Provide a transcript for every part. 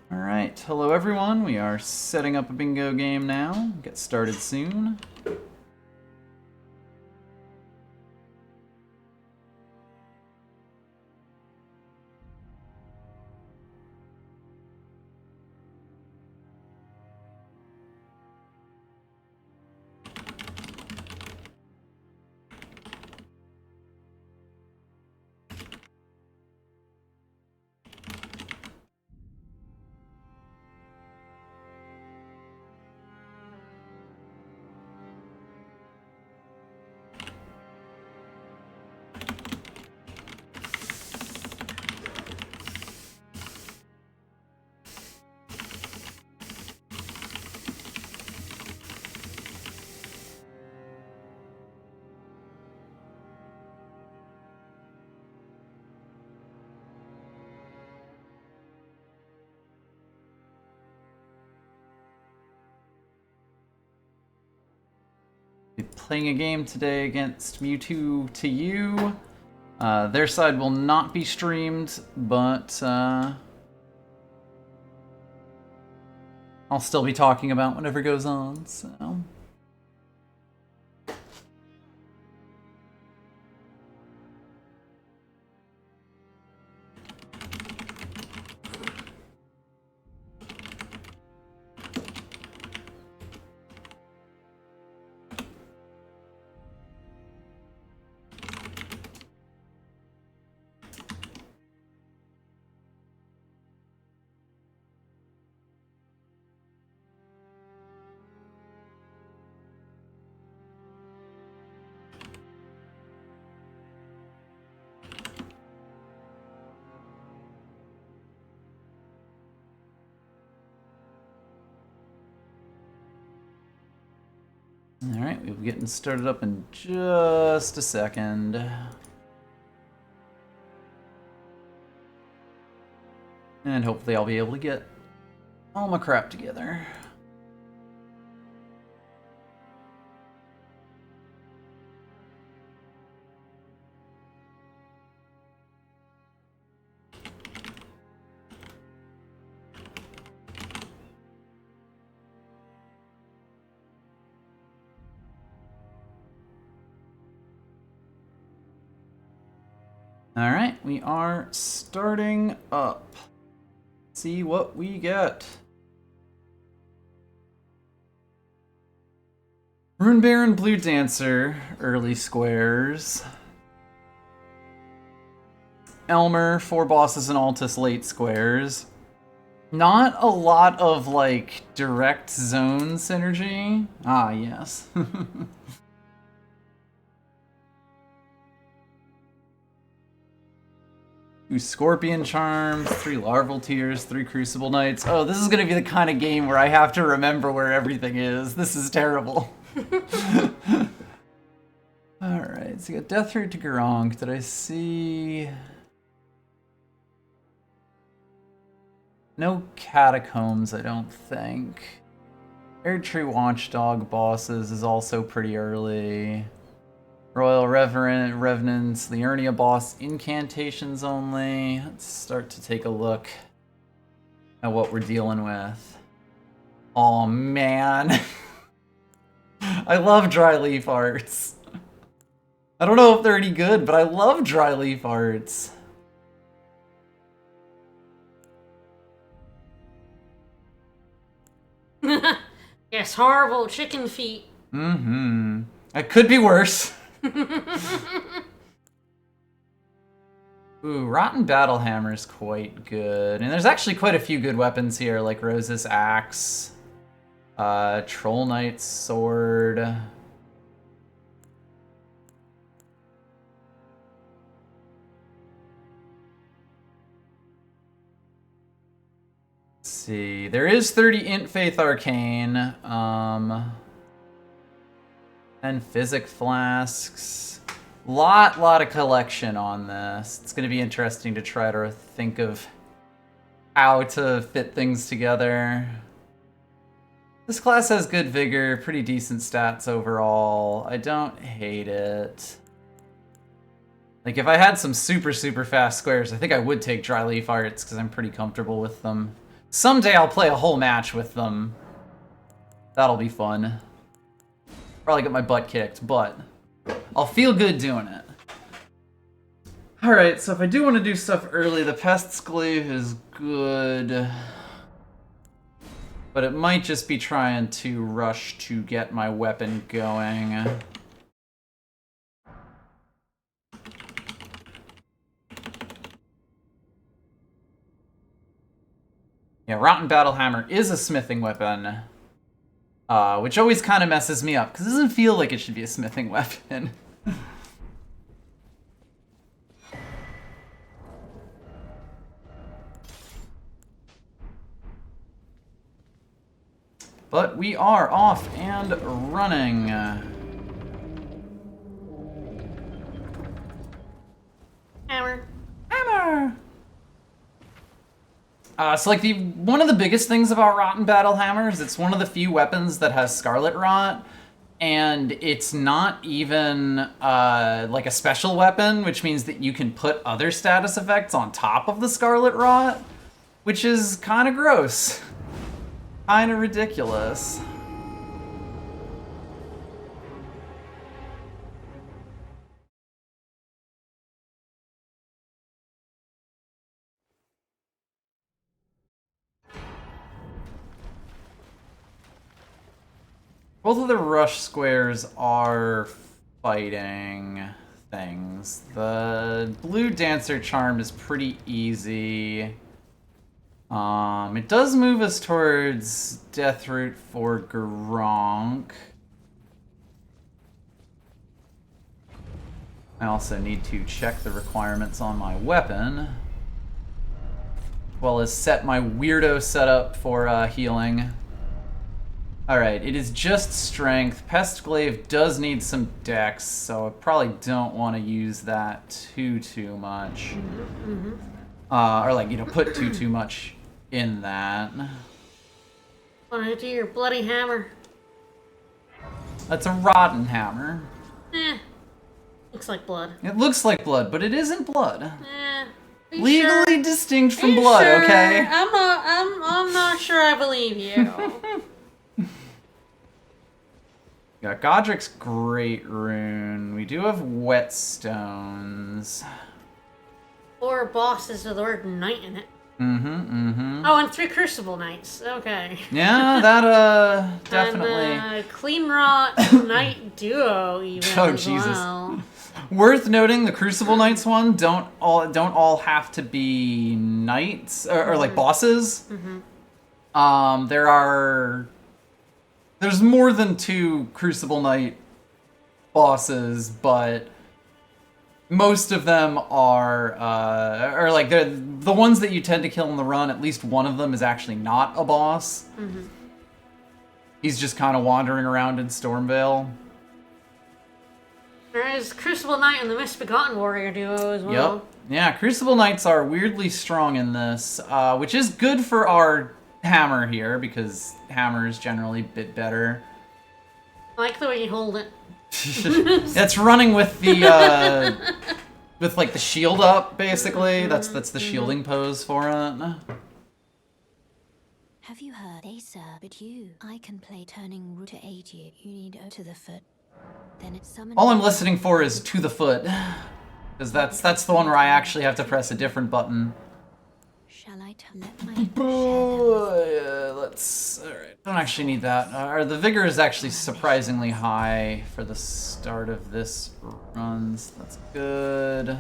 Alright, hello everyone. We are setting up a bingo game now. Get started soon. Be playing a game today against Mewtwo to you. Their side will not be streamed, but I'll still be talking about whatever goes on, so... Alright, we'll be getting started up in just a second. And hopefully I'll be able to get all my crap together. Alright, we are starting up. See what we get. Rune Baron, Blue Dancer, early squares. Elmer, 4 bosses and Altus, late squares. Not a lot of, like, direct zone synergy. Ah, yes. Two Scorpion Charms, 3 Larval Tears, 3 Crucible Knights. Oh, this is gonna be the kind of game where I have to remember where everything is. This is terrible. Alright, so you got Death Root to Garronk. Did I see... No Catacombs, I don't think. Erdtree Watchdog bosses is also pretty early. Royal Revenants, Liurnia boss incantations only. Let's start to take a look at what we're dealing with. Oh man. I love dry leaf arts. I don't know if they're any good, but I love dry leaf arts. Yes, horrible chicken feet. Mm-hmm. It could be worse. Ooh, Rotten Battlehammer is quite good. And there's actually quite a few good weapons here, like Rose's Axe, Troll Knight's Sword. Let's see. There is 30 Int Faith Arcane. And Physic Flasks. Lot of collection on this. It's gonna be interesting to try to think of how to fit things together. This class has good vigor, pretty decent stats overall. I don't hate it. Like, if I had some super fast squares, I think I would take Dry Leaf Arts because I'm pretty comfortable with them. Someday I'll play a whole match with them. That'll be fun. Probably get my butt kicked, but I'll feel good doing it. Alright, so if I do want to do stuff early, the Pest's Glaive is good. But it might just be trying to rush to get my weapon going. Yeah, Rotten Battlehammer is a smithing weapon. Which always kind of messes me up, because it doesn't feel like it should be a smithing weapon. But we are off and running. Hammer. Hammer! So like one of the biggest things about Rotten Battlehammer is it's one of the few weapons that has Scarlet Rot, and it's not even like a special weapon, which means that you can put other status effects on top of the Scarlet Rot, which is kind of gross. Kind of ridiculous. Both of the rush squares are fighting things. The blue dancer charm is pretty easy. It does move us towards Deathroot for Gronk. I also need to check the requirements on my weapon, as well as set my weirdo setup for healing. Alright, it is just strength. Pest Glaive does need some dex, so I probably don't want to use that too much. Or like, you know, put too much in that. Wanna do your bloody hammer? That's a rotten hammer. Looks like blood. It looks like blood, but it isn't blood. Legally Legally distinct from blood, sure? okay? I'm not sure I believe you. Got Godric's Great Rune. We do have whetstones. 4 bosses with the word knight in it. Mm-hmm. Oh, and 3 crucible knights. Okay. Yeah, that definitely. And clean rot knight duo even. Oh, as Jesus. well. Worth noting, the Crucible Knights one don't all have to be knights or like bosses. There's more than 2 Crucible Knight bosses, but most of them are like the ones that you tend to kill in the run. At least one of them is actually not a boss. He's just kind of wandering around in Stormvale. There is Crucible Knight and the Misbegotten Warrior duo as well. Yep. Yeah, Crucible Knights are weirdly strong in this, which is good for our hammer here, because hammer is generally a bit better. I like the way you hold it. That's running with the with like the shield up, basically. That's the shielding pose for it. Have you heard? They sir, but you. I can play turning root to aid you. You need to the foot. Then it's summoned. All I'm listening for is to the foot, because that's the one where I actually have to press a different button. Shall I let my Let's. All right. Don't actually need that. The vigor is actually surprisingly high for the start of this run. So that's good.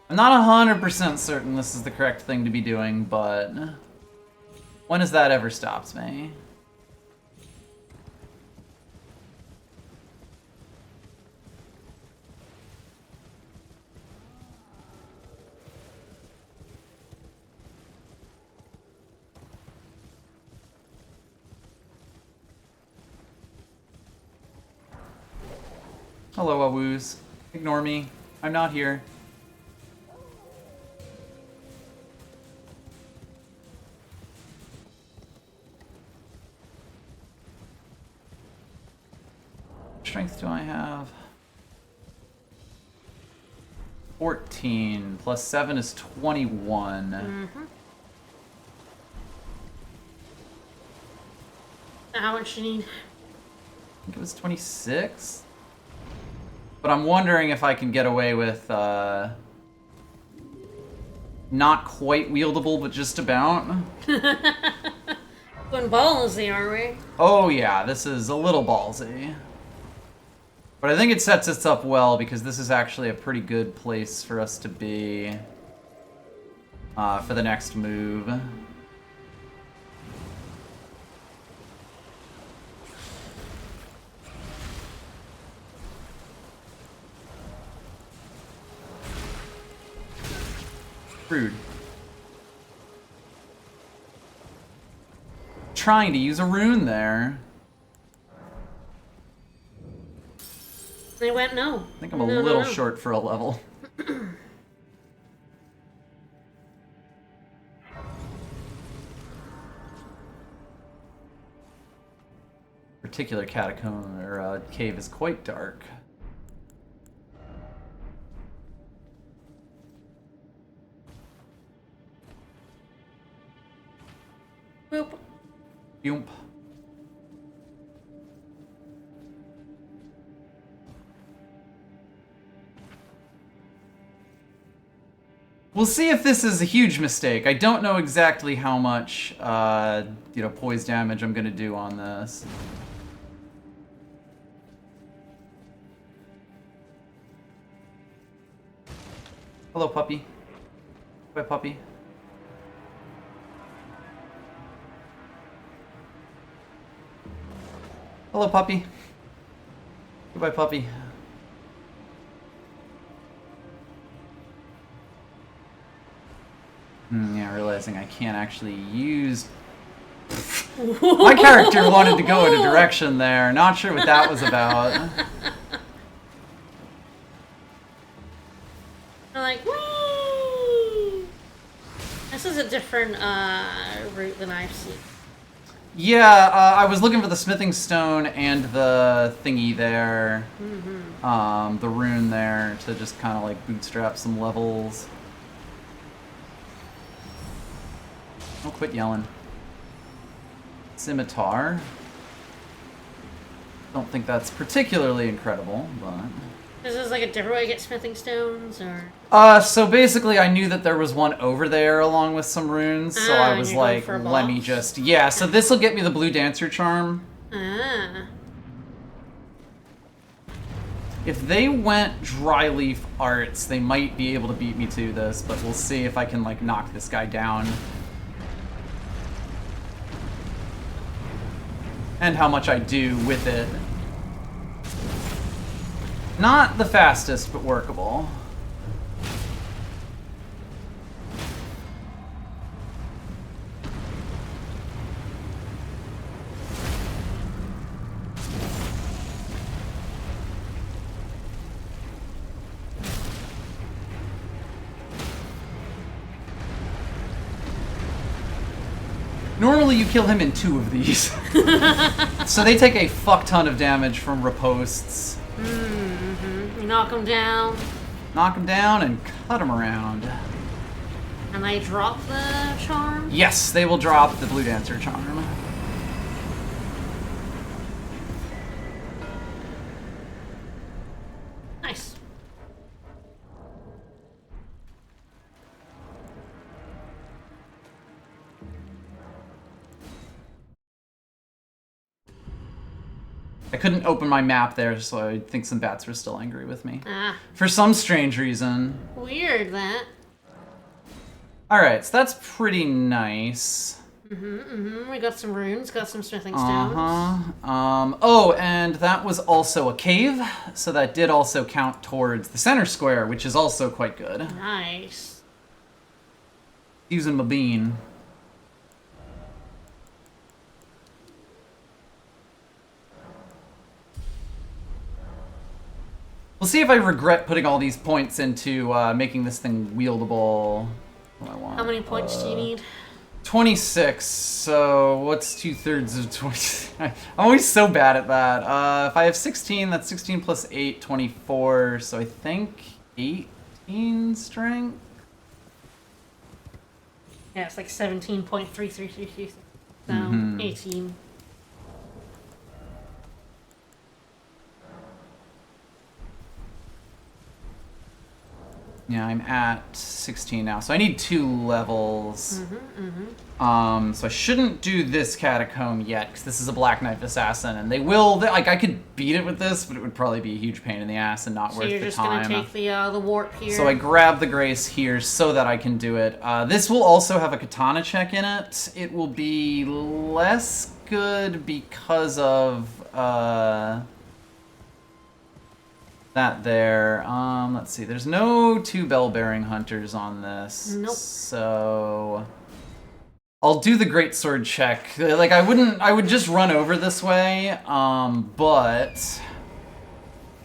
I'm not 100% certain this is the correct thing to be doing, but when has that ever stopped me? Hello, Awoos. Ignore me. I'm not here. What strength do I have? 14 plus 7 is 21. How much you need? I think it was 26. But I'm wondering if I can get away with not quite wieldable, but just about. Going ballsy, are we? Oh yeah, this is a little ballsy. But I think it sets us up well because this is actually a pretty good place for us to be for the next move. Rude. Trying to use a rune there. They went no. I think I'm a little short for a level. Particular catacomb or cave is quite dark. Boop. Yoomp. We'll see if this is a huge mistake. I don't know exactly how much, poise damage I'm gonna do on this. Hello, puppy. Bye, puppy. Hello, puppy. Goodbye, puppy. Yeah, realizing I can't actually use... My character wanted to go in a direction there. Not sure what that was about. They're like, whee! This is a different route than I've seen. Yeah, I was looking for the smithing stone and the thingy there. The rune there to just kind of like bootstrap some levels. Oh, quit yelling. Scimitar. Don't think that's particularly incredible, but... Is this like a different way to get smithing stones, or...? So basically I knew that there was one over there along with some runes, so I was like, let me just... Yeah, so this'll get me the Blue Dancer charm. Ah. If they went Dry Leaf Arts, they might be able to beat me to this, but we'll see if I can, like, knock this guy down. And how much I do with it. Not the fastest, but workable. Normally you kill him in 2 of these. So they take a fuck ton of damage from riposts. You knock him down. Knock him down and cut him around. And they drop the charm? Yes, they will drop the Blue Dancer charm. Nice. I couldn't open my map there, so I think some bats were still angry with me. Ah. For some strange reason. Weird, that. Alright, so that's pretty nice. We got some runes, got some smithing stones. Oh, and that was also a cave, so that did also count towards the center square, which is also quite good. Nice. Using my bean. We'll see if I regret putting all these points into making this thing wieldable. What I want. How many points do you need? 26, so what's 2/3 of 20? I'm always so bad at that. If I have 16, that's 16 plus 8, 24, so I think 18 strength? Yeah, it's like 17.3333. So, 18. Yeah, I'm at 16 now, so I need 2 levels. So I shouldn't do this catacomb yet, because this is a Black Knife Assassin, and like, I could beat it with this, but it would probably be a huge pain in the ass and not worth the time. So you're just gonna take the warp here? So I grab the Grace here so that I can do it. This will also have a Katana check in it. It will be less good because of, that there. Let's see. There's no 2 bell-bearing hunters on this. Nope. So I'll do the greatsword check. Like, I would just run over this way, but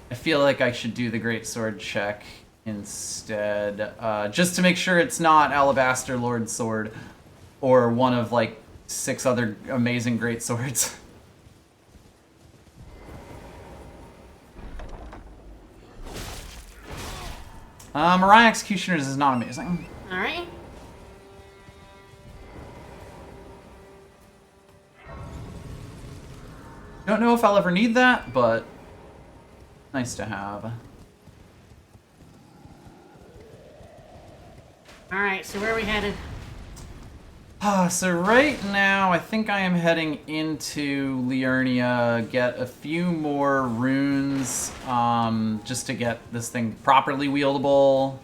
I feel like I should do the greatsword check instead, just to make sure it's not Alabaster Lord Sword or one of, like, 6 other amazing greatswords. Mariah Executioners is not amazing. Alright. Don't know if I'll ever need that, but nice to have. Alright, so where are we headed? So right now, I think I am heading into Liurnia, get a few more runes, just to get this thing properly wieldable,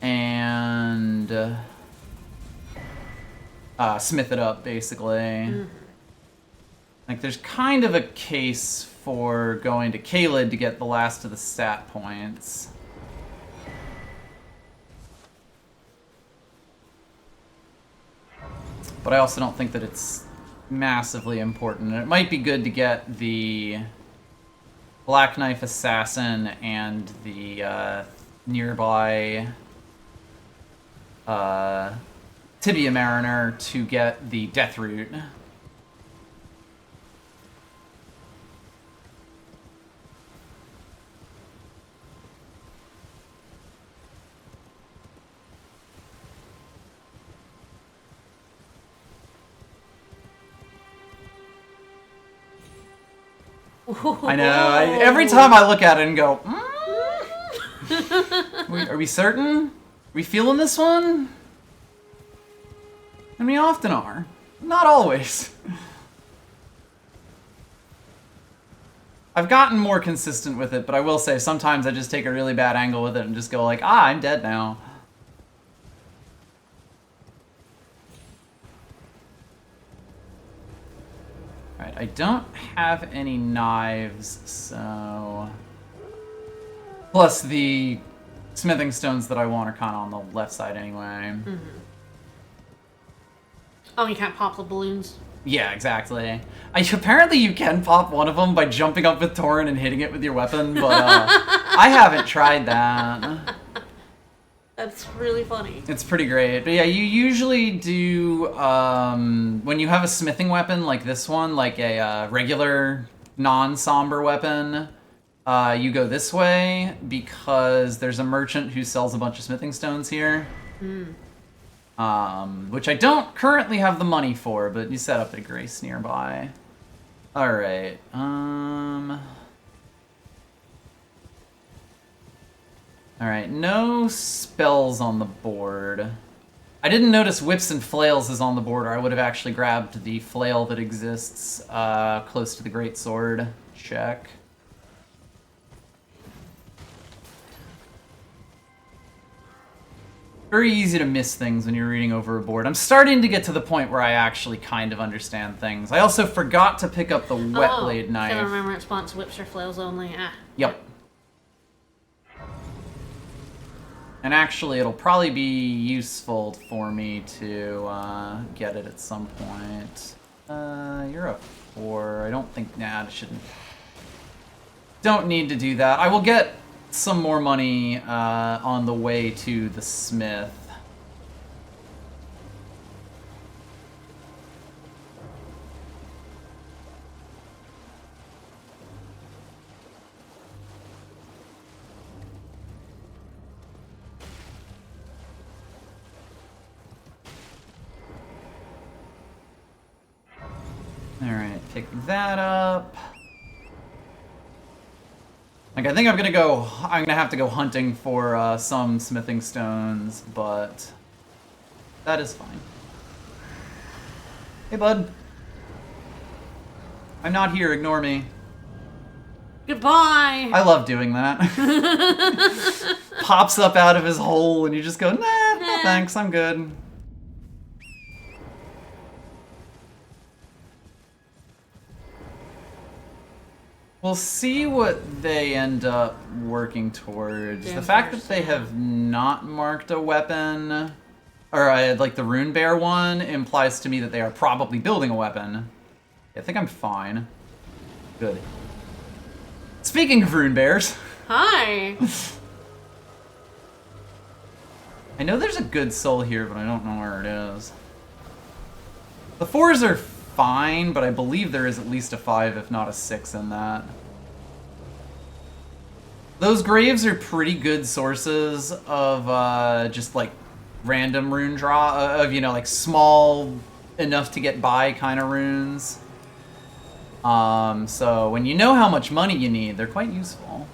and smith it up, basically. Like, there's kind of a case for going to Caelid to get the last of the stat points. But I also don't think that it's massively important. And it might be good to get the Black Knife Assassin and the nearby Tibia Mariner to get the Death Root. I know. Every time I look at it and go, are we certain? Are we feeling this one? And we often are. Not always. I've gotten more consistent with it, but I will say sometimes I just take a really bad angle with it and just go like, I'm dead now. Alright, I don't have any knives, so... Plus the smithing stones that I want are kind of on the left side anyway. Oh, you can't pop the balloons? Yeah, exactly. Apparently you can pop one of them by jumping up with Torin and hitting it with your weapon, but I haven't tried that. That's really funny. It's pretty great. But yeah, you usually do, when you have a smithing weapon like this one, like a regular non-somber weapon, you go this way because there's a merchant who sells a bunch of smithing stones here. Which I don't currently have the money for, but you set up a Grace nearby. Alright, Alright, no spells on the board. I didn't notice whips and flails is on the board, or I would have actually grabbed the flail that exists close to the greatsword. Check. Very easy to miss things when you're reading over a board. I'm starting to get to the point where I actually kind of understand things. I also forgot to pick up the wet blade knife. I remember it spawns whips or flails only. Yep. And actually, it'll probably be useful for me to get it at some point. You're a 4. I don't think... Nah, I shouldn't... Don't need to do that. I will get some more money on the way to the smith. Alright, pick that up. Like, I think I'm gonna have to go hunting for some smithing stones, but that is fine. Hey, bud. I'm not here, ignore me. Goodbye! I love doing that. Pops up out of his hole and you just go, nah, no thanks, I'm good. We'll see what they end up working towards. The fact that they have not marked a weapon, or like the Rune Bear one, implies to me that they are probably building a weapon. I think I'm fine. Good. Speaking of Rune Bears. Hi! I know there's a good soul here, but I don't know where it is. The 4s are fine, but I believe there is at least a 5, if not a 6 in that. Those graves are pretty good sources of just like random rune draw, of, you know, like small enough to get by kind of runes. So when you know how much money you need, they're quite useful.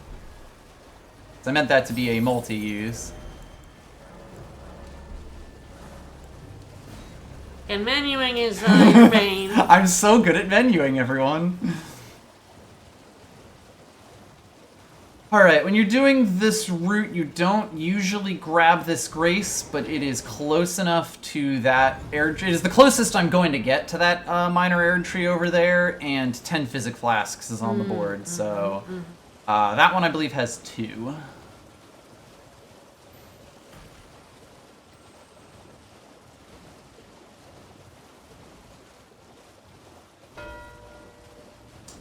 So I meant that to be a multi-use. And menuing is your bane. I'm so good at menuing, everyone. Alright, when you're doing this route, you don't usually grab this grace, but it is close enough to that air tree. It is the closest I'm going to get to that minor air tree over there, and 10 physic flasks is on the board, so that one I believe has 2.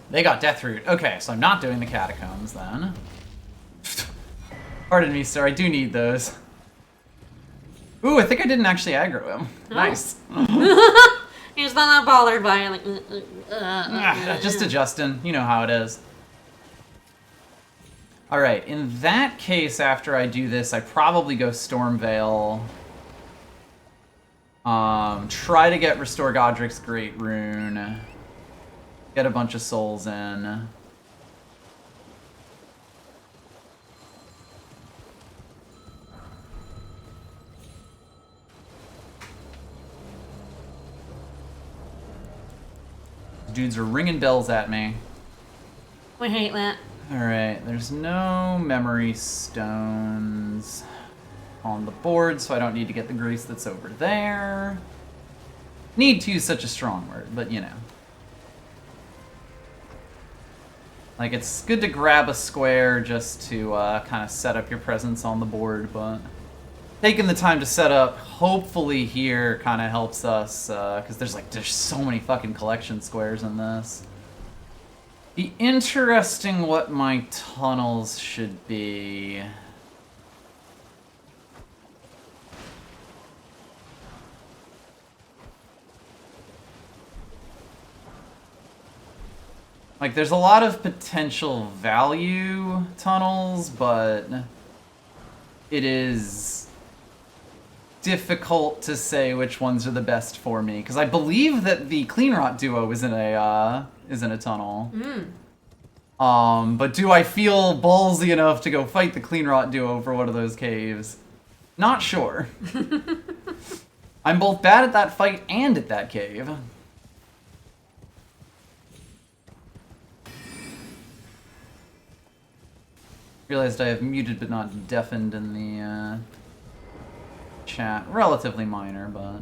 They got Deathroot. Okay, so I'm not doing the catacombs then. Pardon me, sir. I do need those. Ooh, I think I didn't actually aggro him. Oh. Nice. He's not that bothered by it. Like, just adjusting. You know how it is. Alright, in that case, after I do this, I probably go Stormveil. Try to get Restore Godric's Great Rune. Get a bunch of souls in. Dudes are ringing bells at me. we hate that. Alright, there's no memory stones on the board, so I don't need to get the grace that's over there. Need to is such a strong word, but you know. Like, it's good to grab a square just to kind of set up your presence on the board, but taking the time to set up, hopefully here, kind of helps us, because there's so many fucking collection squares in this. Be interesting what my tunnels should be. Like, there's a lot of potential value tunnels, but it is difficult to say which ones are the best for me, because I believe that the Clean Rot duo is in a tunnel. But do I feel ballsy enough to go fight the Clean Rot duo for one of those caves? Not sure. I'm both bad at that fight and at that cave. Realized I have muted but not deafened in the chat. Relatively minor, but...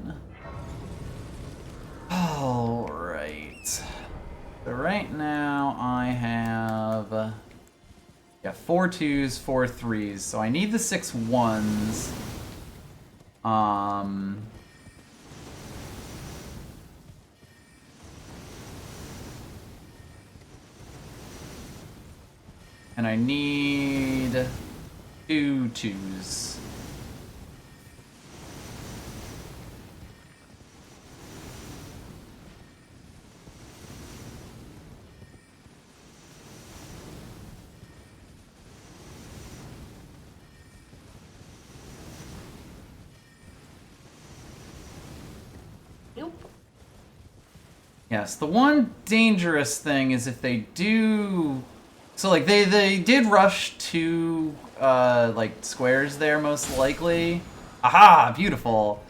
Alright. So right now I have... yeah, 4 2s, 4 3s. So I need the 6 1s. And I need 2 2s. Nope. Yes, the one dangerous thing is if they do So like they did rush to like squares there most likely. Aha, beautiful.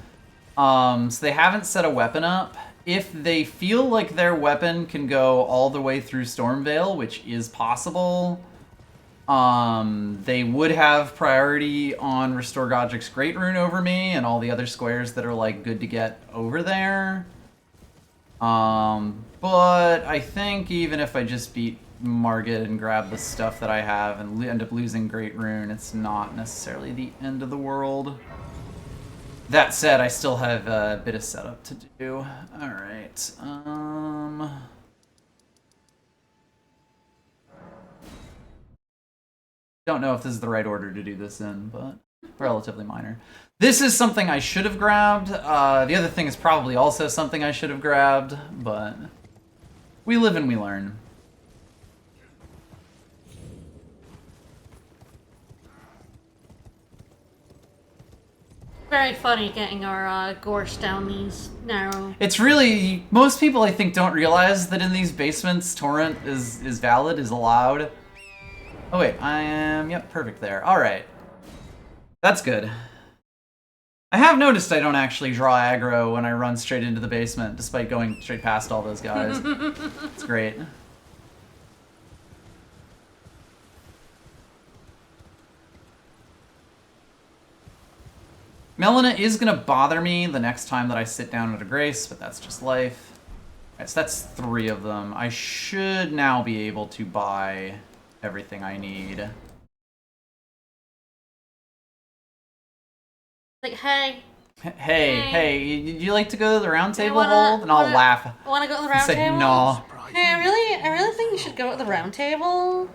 So they haven't set a weapon up. If they feel like their weapon can go all the way through Stormveil, which is possible, they would have priority on Restore Godric's Great Rune over me and all the other squares that are like good to get over there. But I think even if I just beat Margit and grab the stuff that I have and end up losing Great Rune, it's not necessarily the end of the world. That said, I still have a bit of setup to do. Alright, don't know if this is the right order to do this in, but relatively minor. This is something I should have grabbed. The other thing is probably also something I should have grabbed, but we live and we learn. Very funny getting our gorse down these narrow. It's really, most people I think don't realize that in these basements, torrent is valid, is allowed. Oh wait, I am, yep, perfect there. Alright. That's good. I have noticed I don't actually draw aggro when I run straight into the basement, despite going straight past all those guys. It's great. Melina is gonna bother me the next time that I sit down at a grace, but that's just life. Alright, so that's 3 of them. I should now be able to buy everything I need. Like, hey. Hey, would you like to go to the round table wanna- hold? And I'll wanna- laugh. Want to go to the round Say table? no. Hey, I really think you should go to the round table.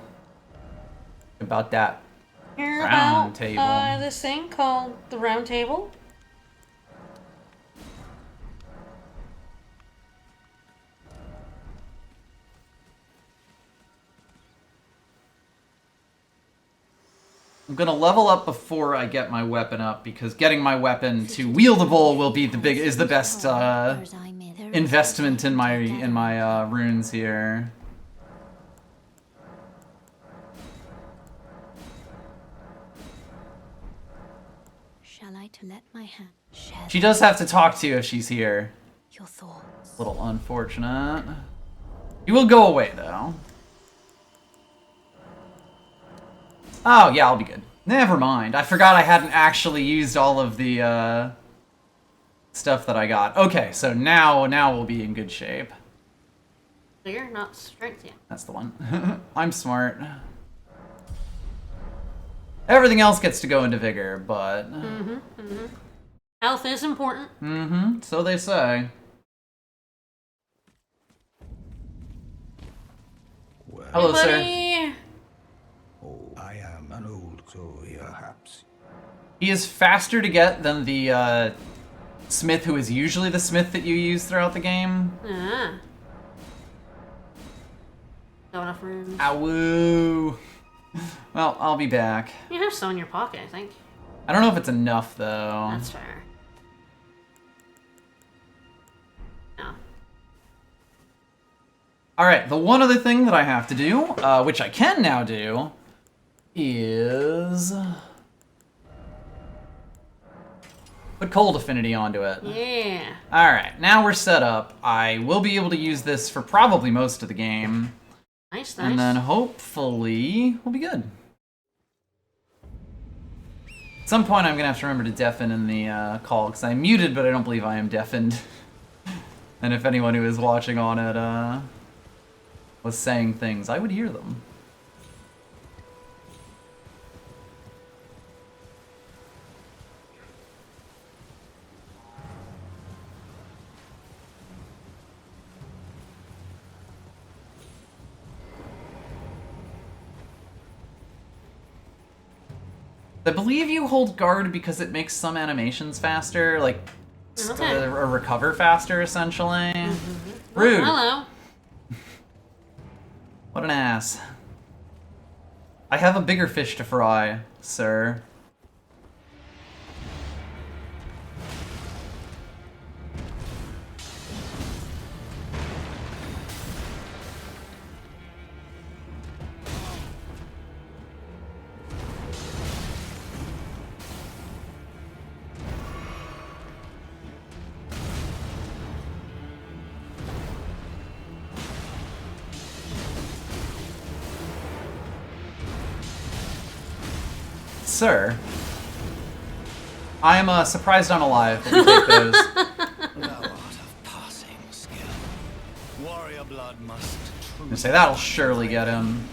About that. Hear Round about table. this thing called the round table. I'm gonna level up before I get my weapon up, because getting my weapon to wieldable will be the best investment in my runes here. Shall I to let my hand share She does have to talk to you if she's here. your thoughts? A little unfortunate. You will go away though. Oh yeah, I'll be good. Never mind. I forgot I hadn't actually used all of the stuff that I got. Okay, so now we'll be in good shape. So you're not strength yet. That's the one. I'm smart. Everything else gets to go into vigor, but... Health is important. So they say. Well, Hello, sir. Buddy. oh, I am an old crow, perhaps. He is faster to get than the smith who is usually the smith that you use throughout the game. Ah. Got enough rooms. Awoo. Well, I'll be back. You have some in your pocket, I think. I don't know if it's enough, though. That's fair. No. Alright, the one other thing that I have to do, which I can now do, is... put Cold Affinity onto it. Yeah. Alright, now we're set up. I will be able to use this for probably most of the game. Nice. And then hopefully we'll be good. At some point I'm gonna have to remember to deafen in the call, because I'm muted, but I don't believe I am deafened. And if anyone who is watching on it was saying things, I would hear them. I believe you hold guard because it makes some animations faster, like Okay. or recover faster, essentially. Rude. Hello. What an ass. I have a bigger fish to fry, sir. sir. I am surprised I'm alive, but we take those. Thou art of passing skill. Warrior blood must I'm gonna say that'll surely get him.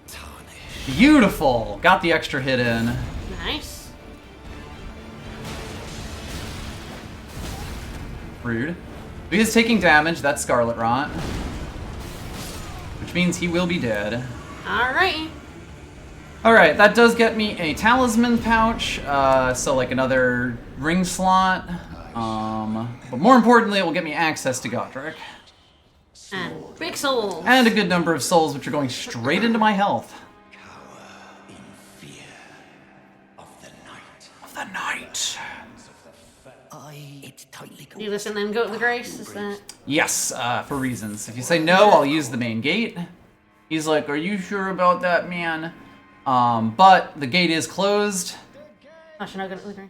tarnish. Beautiful! Got the extra hit in. Nice. Rude. He is taking damage, that's Scarlet Rot. Which means he will be dead. Alrighty. Alright, that does get me a talisman pouch, so like another ring slot. But more importantly, it will get me access to Godric. And big soul. And a good number of souls, which are going straight into my health. Cower in fear of the night. Of the night. It's tightly Do this and then go to the Grace, is that? Yes, for reasons. If you say no, I'll use the main gate. He's like, are you sure about that, man? But the gate is closed. Oh, should I go to the Grace?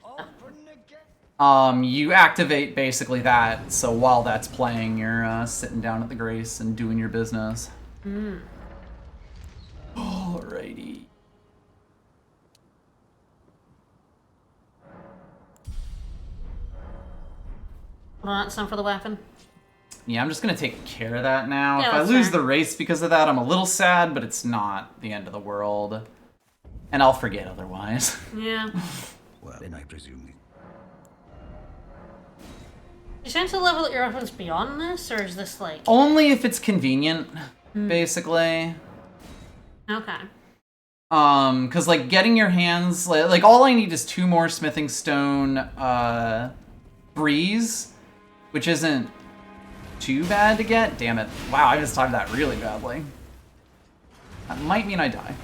Oh. You activate basically that, so while that's playing, you're sitting down at the Grace and doing your business. Alrighty. Hold on, it's time for the weapon. Yeah, I'm just gonna take care of that now. Yeah, If I that's lose fair. the race because of that, I'm a little sad, but it's not the end of the world. And I'll forget otherwise. Yeah. Well, then I presume. You tend to level your weapons beyond this, or is this like... Only if it's convenient, basically. Okay. Cause like getting your hands, like all I need is 2 more smithing stone, breeze, which isn't too bad to get. Damn it. Wow, I just timed that really badly. That might mean I die.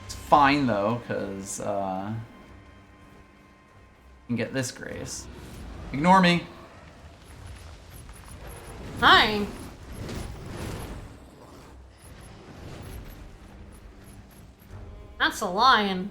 It's fine though, cause, I can get this grace. Ignore me. Hi. That's a lion.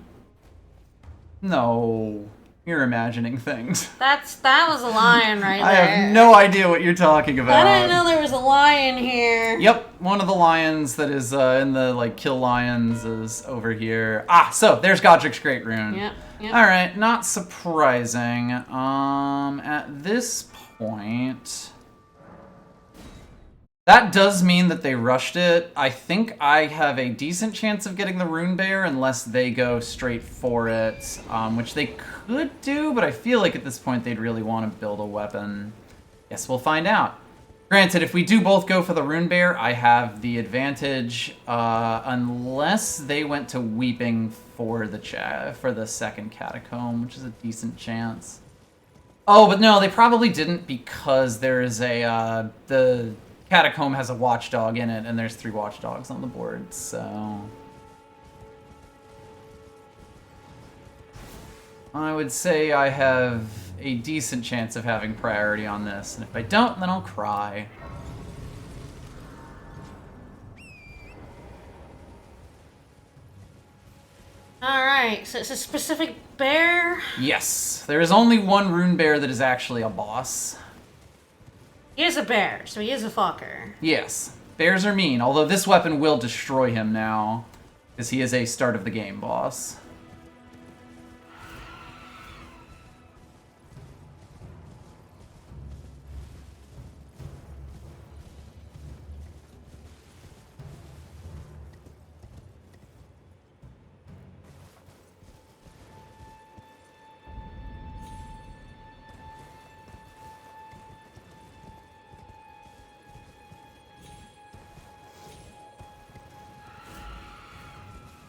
No, you're imagining things. That was a lion right there. I have no idea what you're talking about. I didn't know there was a lion here. Yep, one of the lions that is in the like kill lions is over here. Ah, so there's Godric's Great Rune. Yep. Yep. All right, not surprising. At this point, that does mean that they rushed it. I think I have a decent chance of getting the Rune Bear unless they go straight for it, which they could do, but I feel like at this point they'd really want to build a weapon. Guess we'll find out. Granted, if we do both go for the Rune Bear, I have the advantage, unless they went to Weeping for the second Catacomb, which is a decent chance. Oh, but no, they probably didn't because there is a, the Catacomb has a watchdog in it, and there's 3 watchdogs on the board, so... I would say I have a decent chance of having priority on this, and if I don't, then I'll cry. Alright, so it's a specific bear. Yes, there is only one Rune Bear that is actually a boss. He is a bear, so he is a fucker. Yes, bears are mean, although this weapon will destroy him now, because he is a start of the game boss.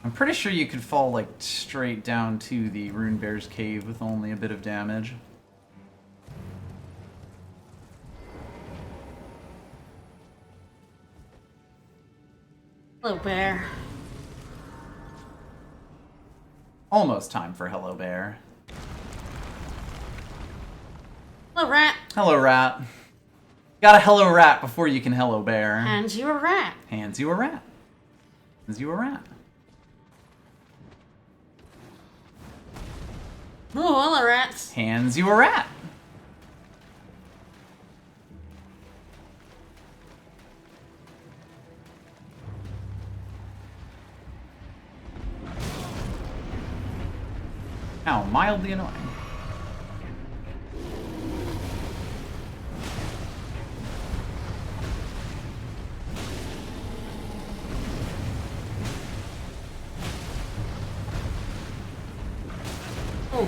I'm pretty sure you could fall, like, straight down to the Rune Bear's cave with only a bit of damage. Hello, bear. Almost time for Hello Bear. Hello, rat. Hello, rat. Got a hello rat before you can hello bear. Hands you a rat. Hands you a rat. Hands you a rat. Oh, hello, rats. Hands you a rat. Ow, mildly annoying. Oh.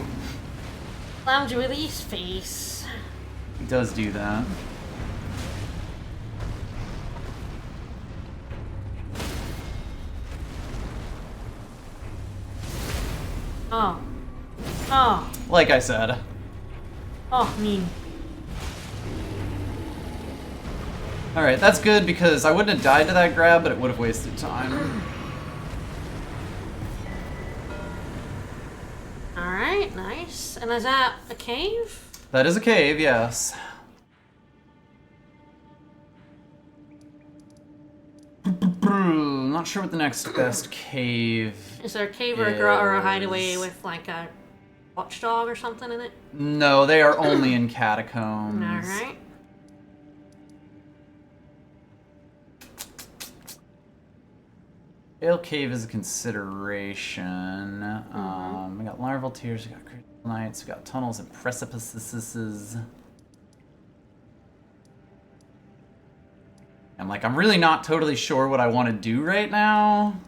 Lounge with his face. He does do that. Oh. Oh. Like I said. Oh, mean. Alright, that's good because I wouldn't have died to that grab, but it would have wasted time. Alright, nice. And is that a cave? That is a cave, yes. Not sure what the next best cave Is there a cave or a hideaway with like a watchdog or something in it? No, they are only in catacombs. Alright. Gale Cave is a consideration. We got larval tears, we got crystal nights, we got tunnels and precipices. I'm really not totally sure what I want to do right now.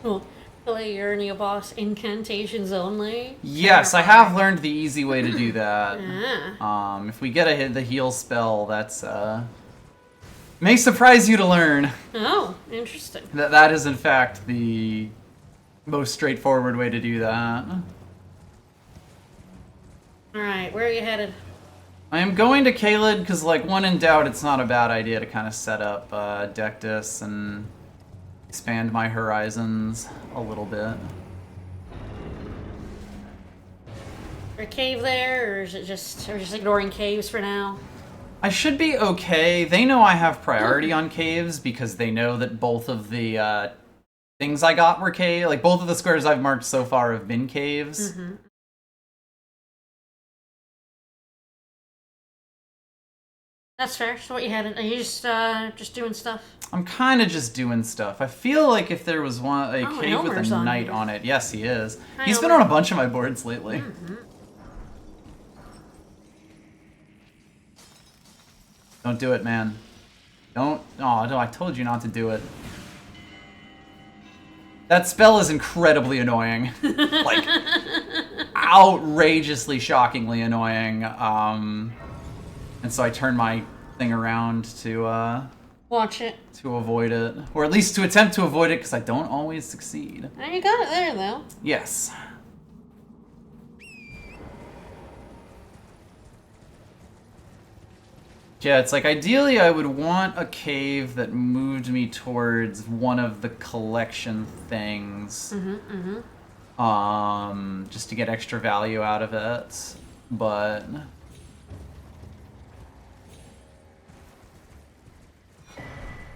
Cool. Play Urnia boss incantations only. Yes, I have learned the easy way to do that. Ah. If we get the heal spell, that's may surprise you to learn. Oh, interesting. That is in fact the most straightforward way to do that. Alright, where are you headed? I am going to Caelid because, when in doubt, it's not a bad idea to kind of set up Dectus and expand my horizons a little bit. Is there a cave there, or is it just ignoring caves for now? I should be okay. They know I have priority on caves because they know that both of the things I got were cave. Both of the squares I've marked so far have been caves. That's fair. So what you headed? Are you just doing stuff? I'm kind of just doing stuff. I feel like if there was a cave with Elmer's a on knight here. on it. Yes, he is. Hi, He's been Elmer. on a bunch of my boards lately. Don't do it, man. Don't. Oh, no, I told you not to do it. That spell is incredibly annoying. Outrageously, shockingly annoying. And so I turn my thing around to Watch it. to avoid it, or at least to attempt to avoid it, because I don't always succeed. Oh, you got it there, though. Yes. Yeah, it's ideally I would want a cave that moved me towards one of the collection things. Just to get extra value out of it. But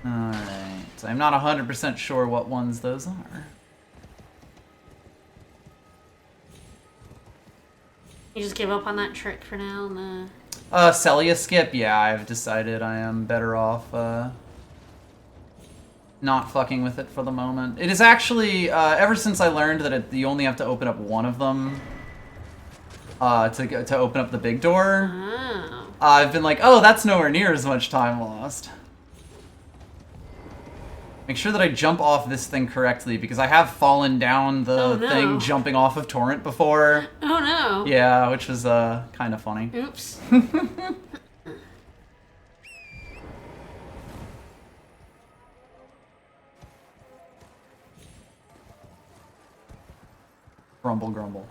alright. I'm not 100% sure what ones those are. You just give up on that trick for now, and Celia skip, yeah, I've decided I am better off not fucking with it for the moment. It is actually, ever since I learned that you only have to open up one of them to open up the big door, oh. I've been like, oh, that's nowhere near as much time lost. Make sure that I jump off this thing correctly, because I have fallen down the thing jumping off of Torrent before. Oh no. Yeah, which was kind of funny. Oops. Grumble, grumble.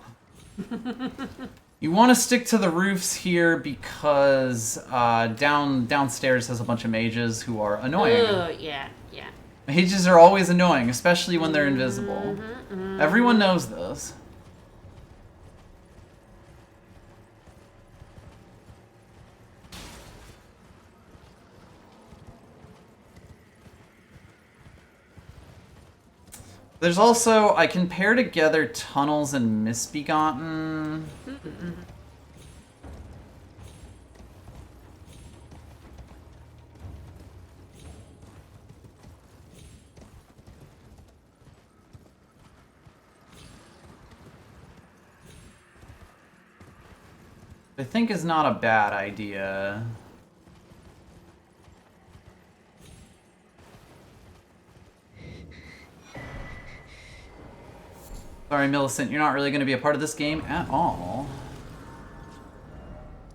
You want to stick to the roofs here because downstairs has a bunch of mages who are annoying. Oh, yeah, yeah. Mages are always annoying, especially when they're invisible. Everyone knows this. There's also, I can pair together Tunnels and Misbegotten. I think is not a bad idea. Sorry, Millicent, you're not really going to be a part of this game at all.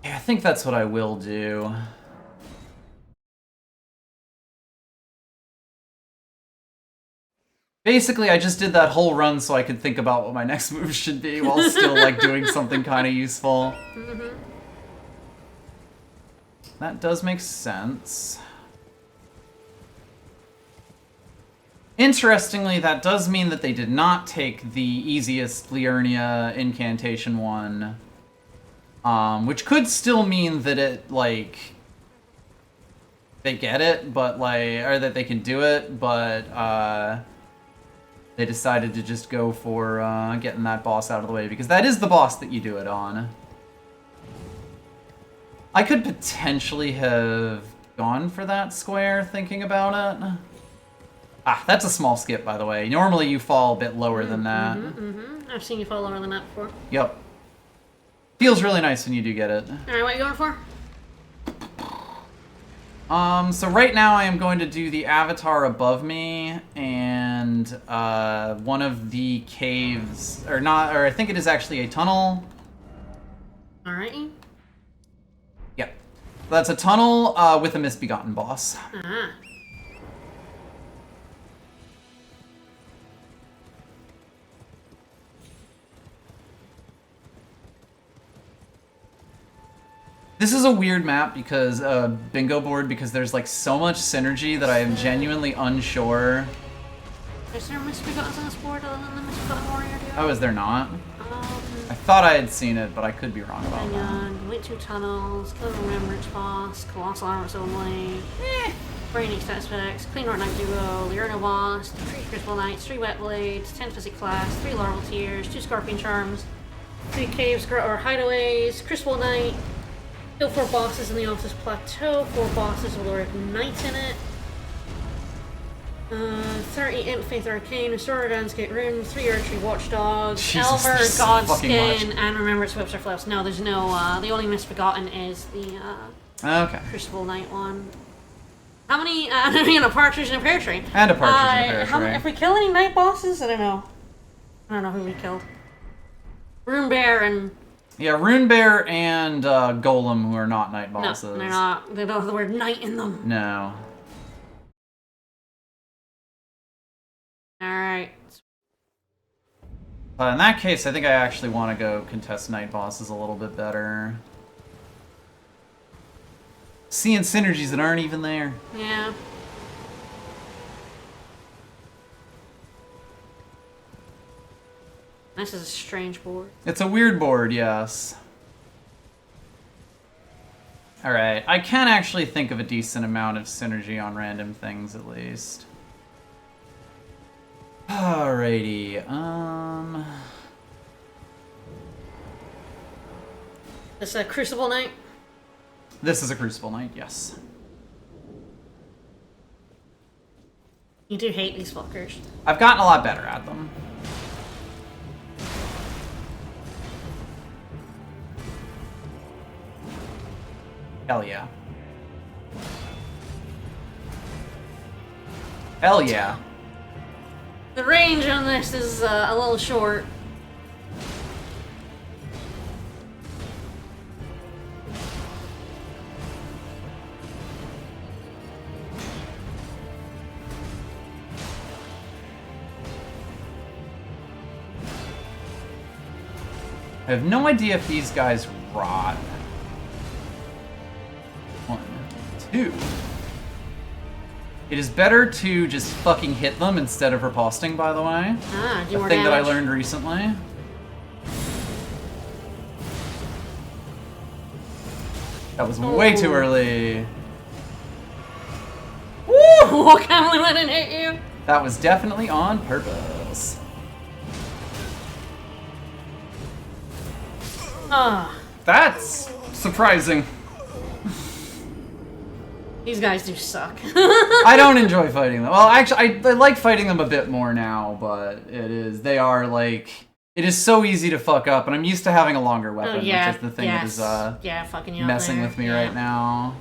Yeah, I think that's what I will do. Basically, I just did that whole run so I could think about what my next move should be while still, like, doing something kind of useful. Mm-hmm. That does make sense. Interestingly, that does mean that they did not take the easiest Liurnia incantation one. Which could still mean that it, like... they get it, but, like... or that they can do it, but, they decided to just go for, getting that boss out of the way, because that is the boss that you do it on. I could potentially have gone for that square, thinking about it. Ah, that's a small skip, by the way. Normally you fall a bit lower than that. I've seen you fall lower than that before. Yep. Feels really nice when you do get it. Alright, what are you going for? So right now I am going to do the avatar above me and one of the caves, or not, or I think it is actually a tunnel. Alrighty. Yep. That's a tunnel with a misbegotten boss. Ah. This is a weird map because, bingo board, because there's like so much synergy that I am genuinely unsure. Is there misbegotten on this board other than the misbegotten warrior? Oh, is there not? I thought I had seen it, but I could be wrong about Hang that. on. Wait 2 tunnels, kill the remembrance boss, colossal armors only, brain stat specs, clean art knight duo, Liurna boss, 3 crystal knights, 3 wet blades, 10 physic class, 3 larval tears, 2 scorpion charms, 3 caves or hideaways, crystal knight, kill 4 bosses in the Altus Plateau, 4 bosses with Lord Knight in it. 30 Imp Faith Arcane, Restorer Dansgate Rune, 3 Archery Watchdog, Jesus, Elmer, there's fucking Godskin, much. and Remembrance Whips or Flips. No, there's no, the only misbegotten is the, Okay. Crucible Knight one. How many, and a partridge and a pear tree. And a partridge and a pear tree. If we kill any night bosses, I don't know. I don't know who we killed. Rune Bear and... Yeah, Rune Bear and Golem, who are not night bosses. No, they're not. They don't have the word night in them. No. Alright. In that case, I think I actually want to go contest night bosses a little bit better. Seeing synergies that aren't even there. Yeah. This is a strange board. It's a weird board, yes. Alright, I can actually think of a decent amount of synergy on random things, at least. Alrighty, This is a Crucible Knight? This is a Crucible Knight, yes. You do hate these fuckers. I've gotten a lot better at them. Hell yeah. Hell yeah. The range on this is a little short. I have no idea if these guys rot. 1, 2. It is better to just fucking hit them instead of riposting, by the way. Ah, do A more thing that I damage. learned recently. That was way too Ooh. early. Woo! I can't believe I didn't hit you. That was definitely on purpose. Ah, That's surprising. these guys do suck. I don't enjoy fighting them. Well, actually, I like fighting them a bit more now, but they are like It is so easy to fuck up, and I'm used to having a longer weapon, Oh, yeah. which is the thing that is yeah, fucking you up messing there. with me Yeah. right now.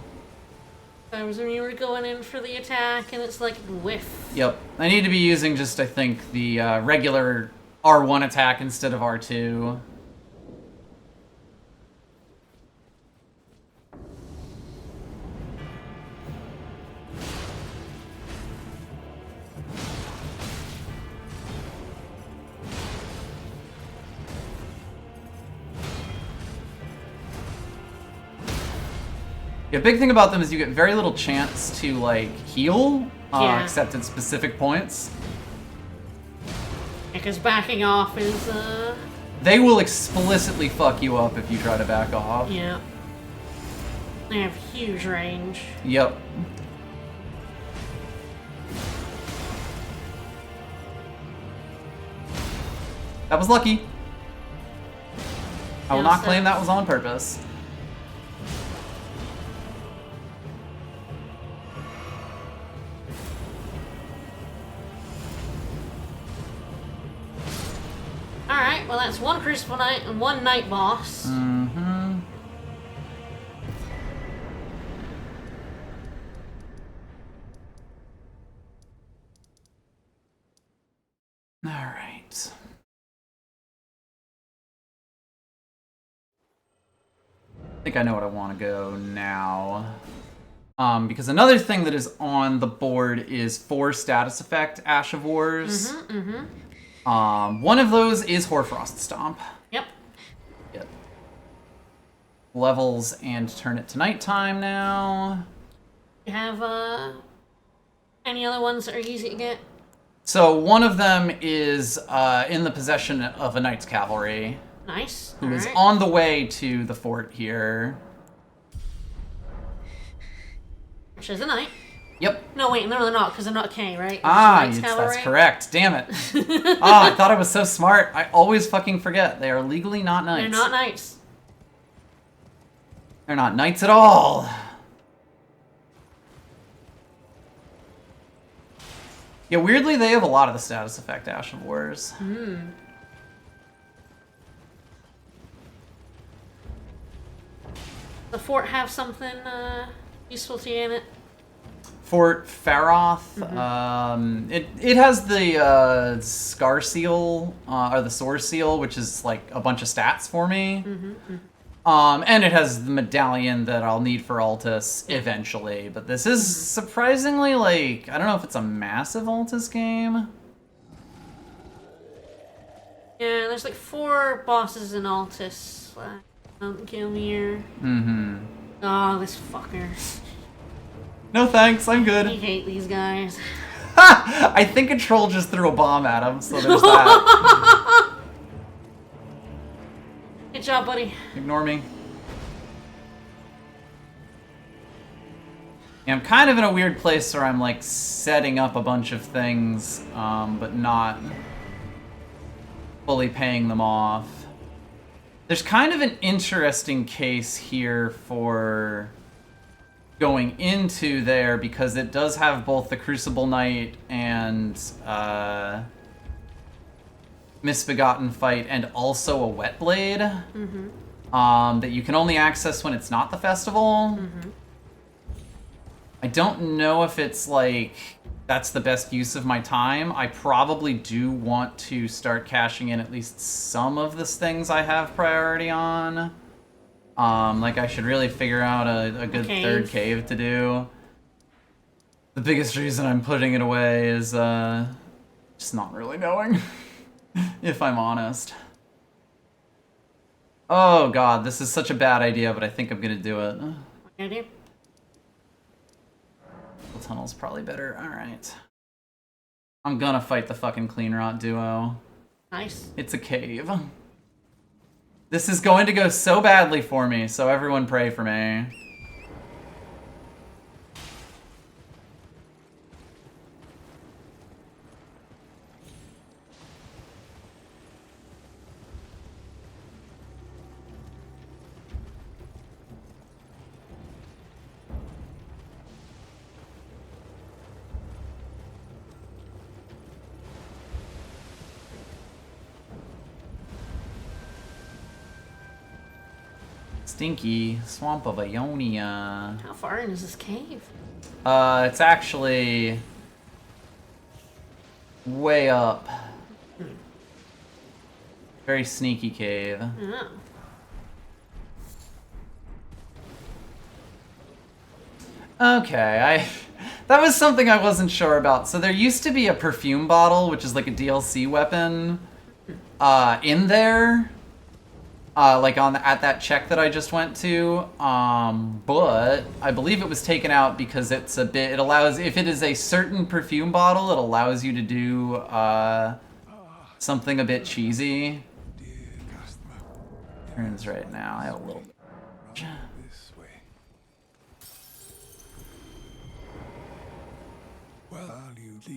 Times when you were going in for the attack and it's like whiff. Yep. I need to be using just, I think, the regular R1 attack instead of R2. The big thing about them is you get very little chance to, like, heal, Yeah. except at specific points. Because backing off is, They will explicitly fuck you up if you try to back off. yeah. They have huge range. Yep. That was lucky. I will Yeah, not so- claim that was on purpose. Alright, well that's one Crucible Knight and one Night Boss. Mm-hmm. Alright. I think I know what I want to go now. Because another thing that is on the board is 4 status effect Ash of Wars. One of those is Hoarfrost Stomp. Yep. Yep. Levels and turn it to nighttime now. You have, any other ones that are easy to get? So one of them is in the possession of a Knight's Cavalry, Nice. who is Alright. on the way to the fort here. Which is a Knight. Yep. No, wait, no, they're not, because they're not K, right? Ah, Knight's that's Cavalry. correct. Damn it. I thought I was so smart. I always fucking forget. They are legally not knights. They're not Knights. They're not knights at all. Yeah, weirdly, they have a lot of the status effect Ash of Wars. The fort have something, useful to you in it? Fort Faroth, it has the Scar Seal, or the Sword Seal, which is like a bunch of stats for me. And it has the medallion that I'll need for Altus eventually. But this is surprisingly, like, I don't know if it's a massive Altus game. Yeah, there's like 4 bosses in Altus. Don't kill me here. Oh, this fucker. No thanks, I'm I good. hate these guys. I think a troll just threw a bomb at him, so there's that. Good job, buddy. Ignore me. Yeah, I'm kind of in a weird place where I'm like setting up a bunch of things, but not fully paying them off. There's kind of an interesting case here for going into there because it does have both the Crucible Knight and Misbegotten fight and also a Wet Blade that you can only access when it's not the festival. I don't know if it's like that's the best use of my time. I probably do want to start cashing in at least some of the things I have priority on. Like I should really figure out a good third cave to do. The biggest reason I'm putting it away is just not really knowing, if I'm honest. Oh god, this is such a bad idea, but I think I'm gonna do it. What can I do? The tunnel's probably better. Alright. I'm gonna fight the fucking Clean Rot duo. Nice. It's a cave. This is going to go so badly for me, so everyone pray for me. Stinky Swamp of Ionia. How far in is this cave? It's actually way up. Very sneaky cave. Oh. Okay, that was something I wasn't sure about. So there used to be a perfume bottle, which is like a DLC weapon, in there, like at that check that I just went to. But I believe it was taken out because it allows, if it is a certain perfume bottle, it allows you to do something a bit cheesy. Turns right now. I have a little bit. This way. Well,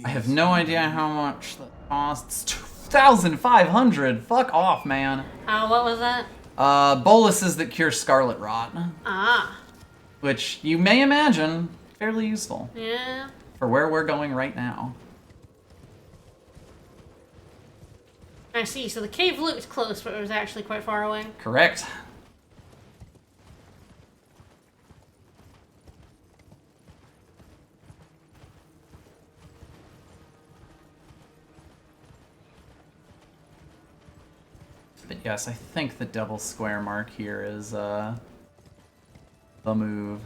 I have no idea how much that costs. 2,500. Fuck off, man. What was that? Boluses that cure scarlet rot, Ah. which you may imagine fairly useful Yeah. for where we're going right now. I see. So the cave looked close, but it was actually quite far away. Correct. But yes, I think the double square mark here is the move.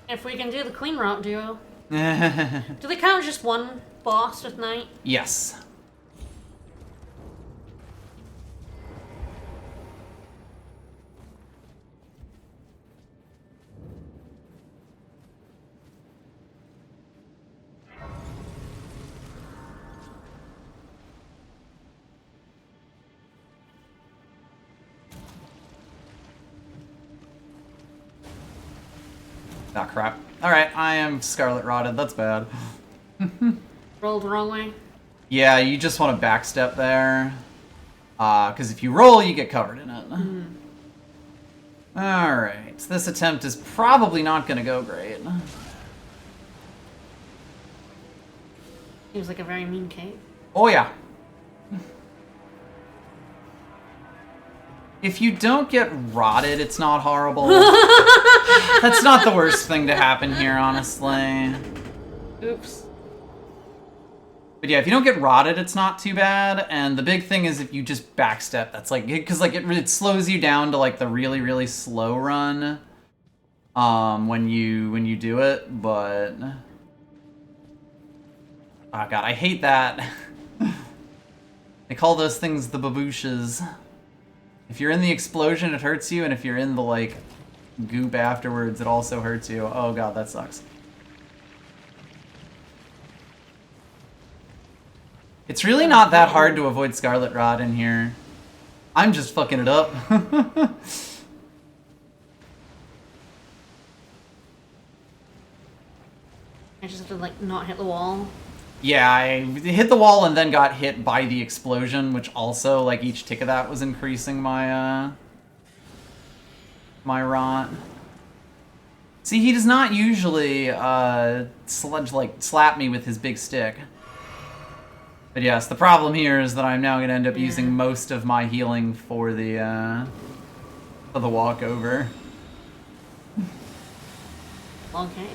If we can do the Queen Rock duo. Do they count just one boss with Knight? Yes. Ah, crap. Alright, I am scarlet rotted. That's bad. Rolled the wrong way. Yeah, you just want to backstep there. Because if you roll, you get covered in it. Alright, this attempt is probably not going to go great. Seems like a very mean cave. Oh, yeah. If you don't get rotted, it's not horrible. That's not the worst thing to happen here, honestly. Oops. But yeah, if you don't get rotted, it's not too bad. And the big thing is if you just backstep, that's like, because like it slows you down to like the really, really slow run when you do it. But oh god, I hate that. They call those things the babooshes. If you're in the explosion, it hurts you, and if you're in the like goop afterwards, it also hurts you. Oh god, that sucks. It's really not that hard to avoid Scarlet Rot in here. I'm just fucking it up. I just have to like not hit the wall. Yeah, I hit the wall and then got hit by the explosion, which also, like, each tick of that was increasing my, my rot. See, he does not usually, slap me with his big stick. But yes, the problem here is that I'm now going to end up using most of my healing for the walkover. Okay.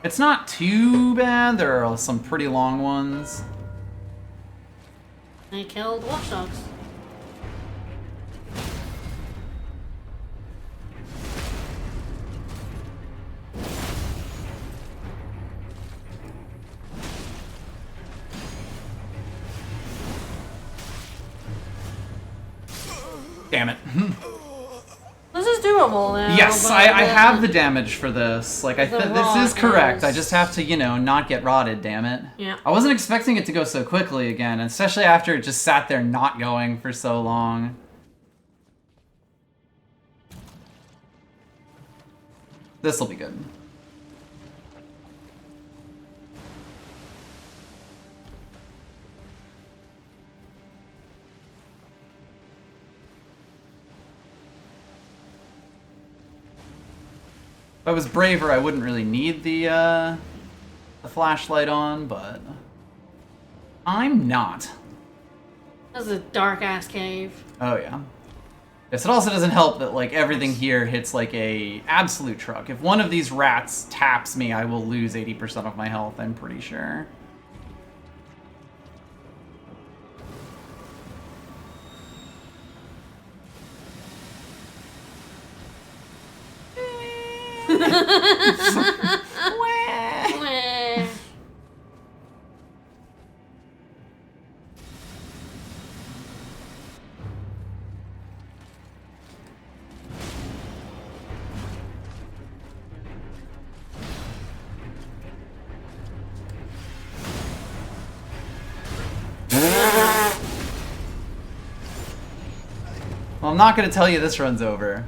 It's not too bad. There are some pretty long ones. I killed watchdogs. Damn it. This is doable now. Yes, I have the damage for this. Like, this is correct. I is- just have to, you know, not get rotted, damn it. Yeah. I wasn't expecting it to go so quickly again, especially after it just sat there not going for so long. This'll be good. If I was braver, I wouldn't really need the flashlight on, but I'm not. This is a dark ass cave. Oh yeah. Yes, it also doesn't help that like everything here hits like a absolute truck. If one of these rats taps me, I will lose 80% of my health, I'm pretty sure. Wah. Well, I'm not going to tell you this run's over.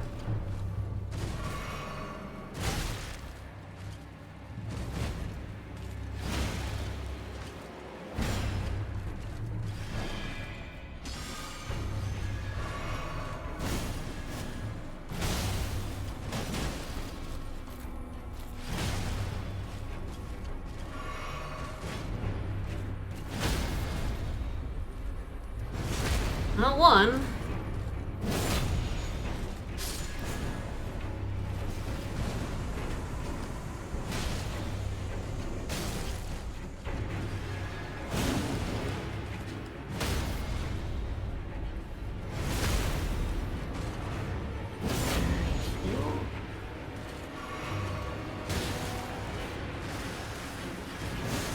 Not one.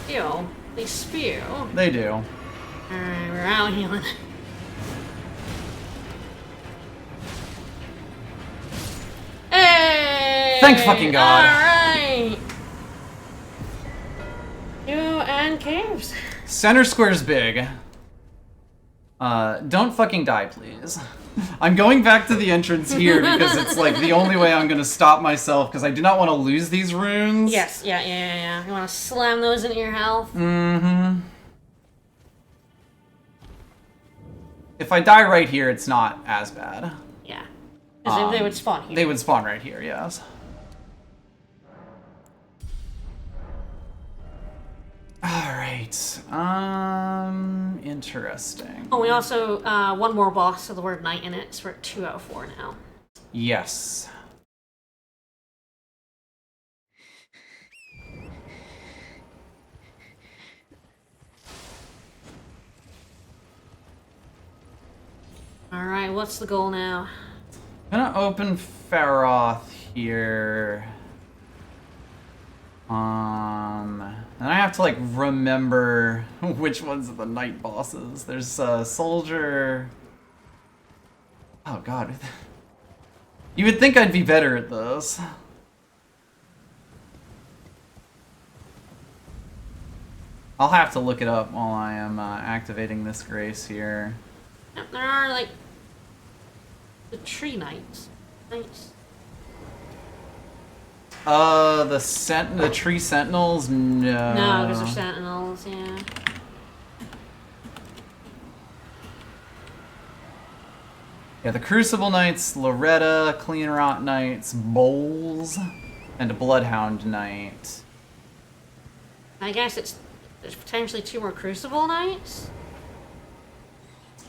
Spew. They spew. They do. Alright, we're out healing. Hey! Thank fucking God. Alright! You and caves. Center square's big. Don't fucking die, please. I'm going back to the entrance here because it's like the only way I'm gonna stop myself because I do not want to lose these runes. Yes, yeah. You want to slam those into your health? Mm-hmm. If I die right here, it's not as bad. Yeah. Because they would spawn here. They would spawn right here, yes. Alright. Interesting. Oh, we also, one more boss with the word night in it, so we're at 2 out of 4 now. Yes. Alright, what's the goal now? I'm gonna open Faroth here. And I have to like remember which ones are the night bosses. There's a soldier. Oh god. You would think I'd be better at those. I'll have to look it up while I am activating this grace here. Yep, there are, like, the tree knights. Knights. The tree sentinels? No. No, because they're sentinels, yeah. Yeah, the Crucible Knights, Loretta, Clean Rot Knights, Bowls, and a Bloodhound Knight. I guess there's potentially 2 more Crucible Knights?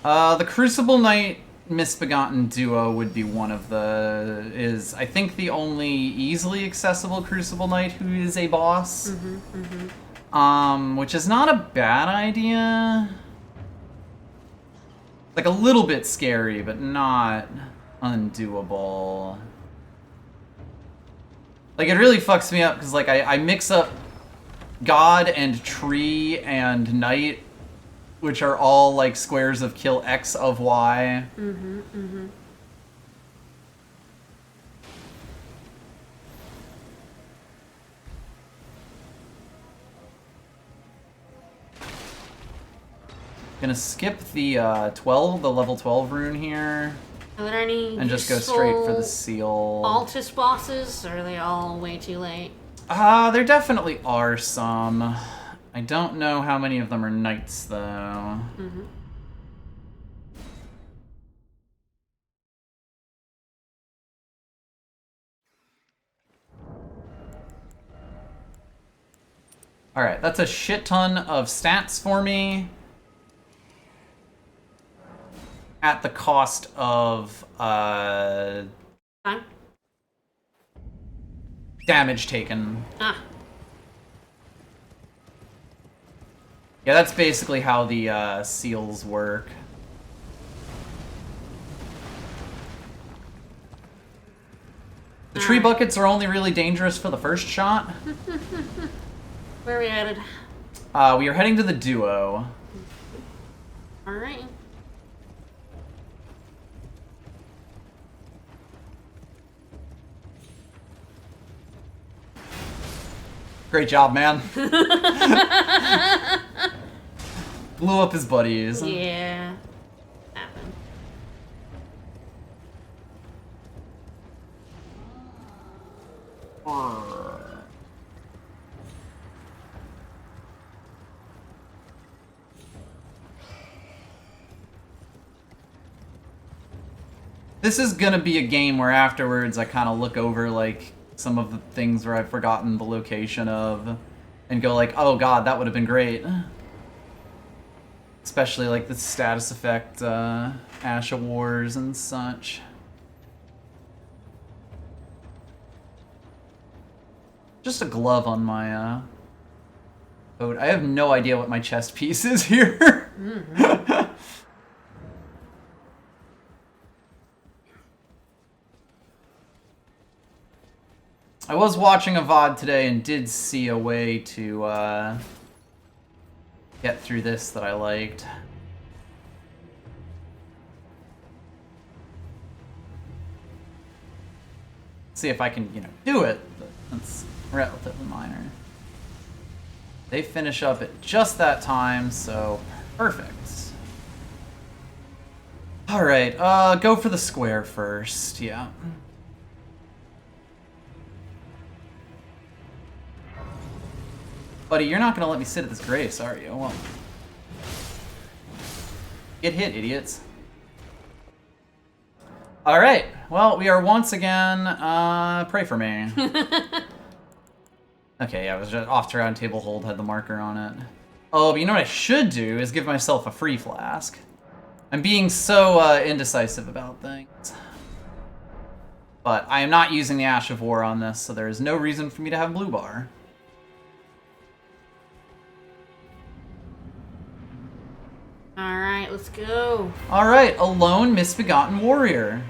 The Crucible Knight Misbegotten Duo would be one of I think the only easily accessible Crucible Knight who is a boss. Which is not a bad idea. Like a little bit scary, but not undoable. Like it really fucks me up because like I mix up God and Tree and Knight, which are all like squares of kill X of Y. Gonna skip the the level 12 rune here, Are there any and just go straight for the seal. Altus bosses, or are they all way too late? There definitely are some. I don't know how many of them are knights though. Alright, that's a shit ton of stats for me. At the cost of, Time? damage taken. Ah. Yeah, that's basically how the, seals work. The tree buckets are only really dangerous for the first shot. Where are we headed? We are heading to the duo. Alright. Great job, man. Blew up his buddies. Yeah. Happened. This is gonna be a game where afterwards I kind of look over like some of the things where I've forgotten the location of and go like, oh god, that would have been great. Especially like the status effect Asha Wars and such. Just a glove on my coat. I have no idea what my chest piece is here. I was watching a VOD today and did see a way to get through this that I liked. See if I can, you know, do it, but that's relatively minor. They finish up at just that time, so perfect. Alright, go for the square first, yeah. Buddy, you're not gonna let me sit at this grace, are you? Well, get hit, idiots. Alright, well, we are once again, pray for me. Okay, yeah, I was just off to round table hold, had the marker on it. Oh, but you know what I should do is give myself a free flask. I'm being so indecisive about things. But I am not using the Ash of War on this, so there is no reason for me to have blue bar. Alright, let's go. Alright, a lone misbegotten warrior.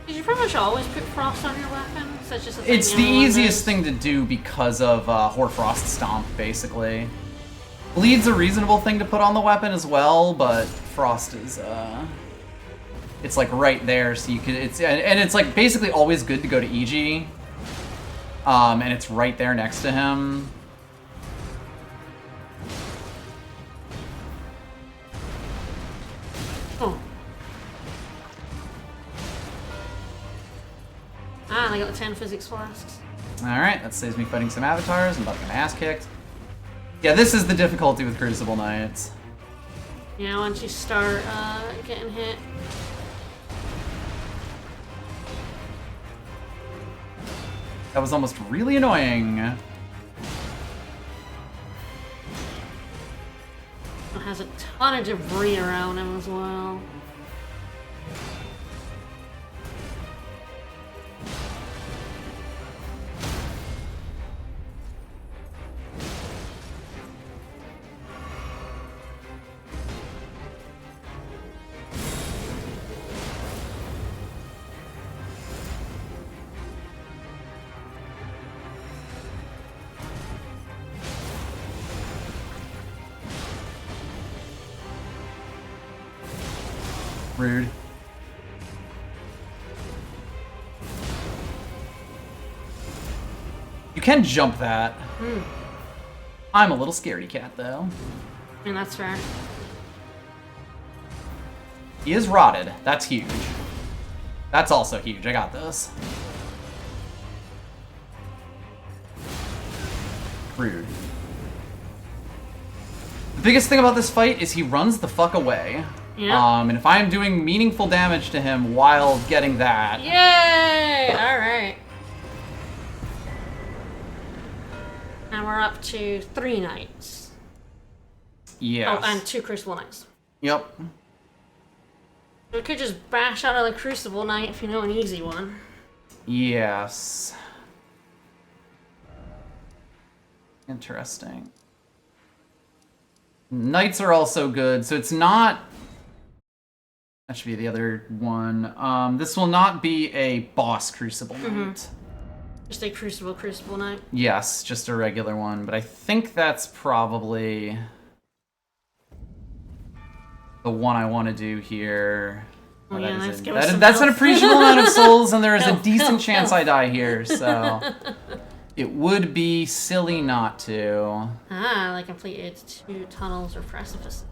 Did you pretty much always put frost on your weapon? So it's just a thing It's the everyone easiest does? thing to do because of Hoarfrost Stomp, basically. Bleed's a reasonable thing to put on the weapon as well, but Frost is, it's like right there, so you could, and it's like basically always good to go to EG. And it's right there next to him. Oh. Ah, and I got the 10 physics flasks. Alright, that saves me fighting some avatars. I'm about to get my ass kicked. Yeah, this is the difficulty with Crucible Knights. Yeah, once you start getting hit. That was almost really annoying. It has a ton of debris around him as well. Rude. You can jump that. I'm a little scaredy cat, though. I mean, that's fair. He is rotted. That's huge. That's also huge. I got this. Rude. The biggest thing about this fight is he runs the fuck away. Yeah. And if I am doing meaningful damage to him while getting that... Yay! Alright. And we're up to 3 knights. Yes. Oh, and 2 Crucible Knights. Yep. We could just bash out of the Crucible Knight if you know an easy one. Yes. Interesting. Knights are also good, so it's not... That should be the other one. This will not be a boss Crucible Knight. Just a Crucible Knight. Yes, just a regular one, but I think that's probably the one I want to do here. Oh, yeah, that is let's in- give us that- some that's an health. appreciable amount of souls, and there is a Health, decent health, chance health. I die here, so it would be silly not to. Ah, they completed 2 tunnels or precipices.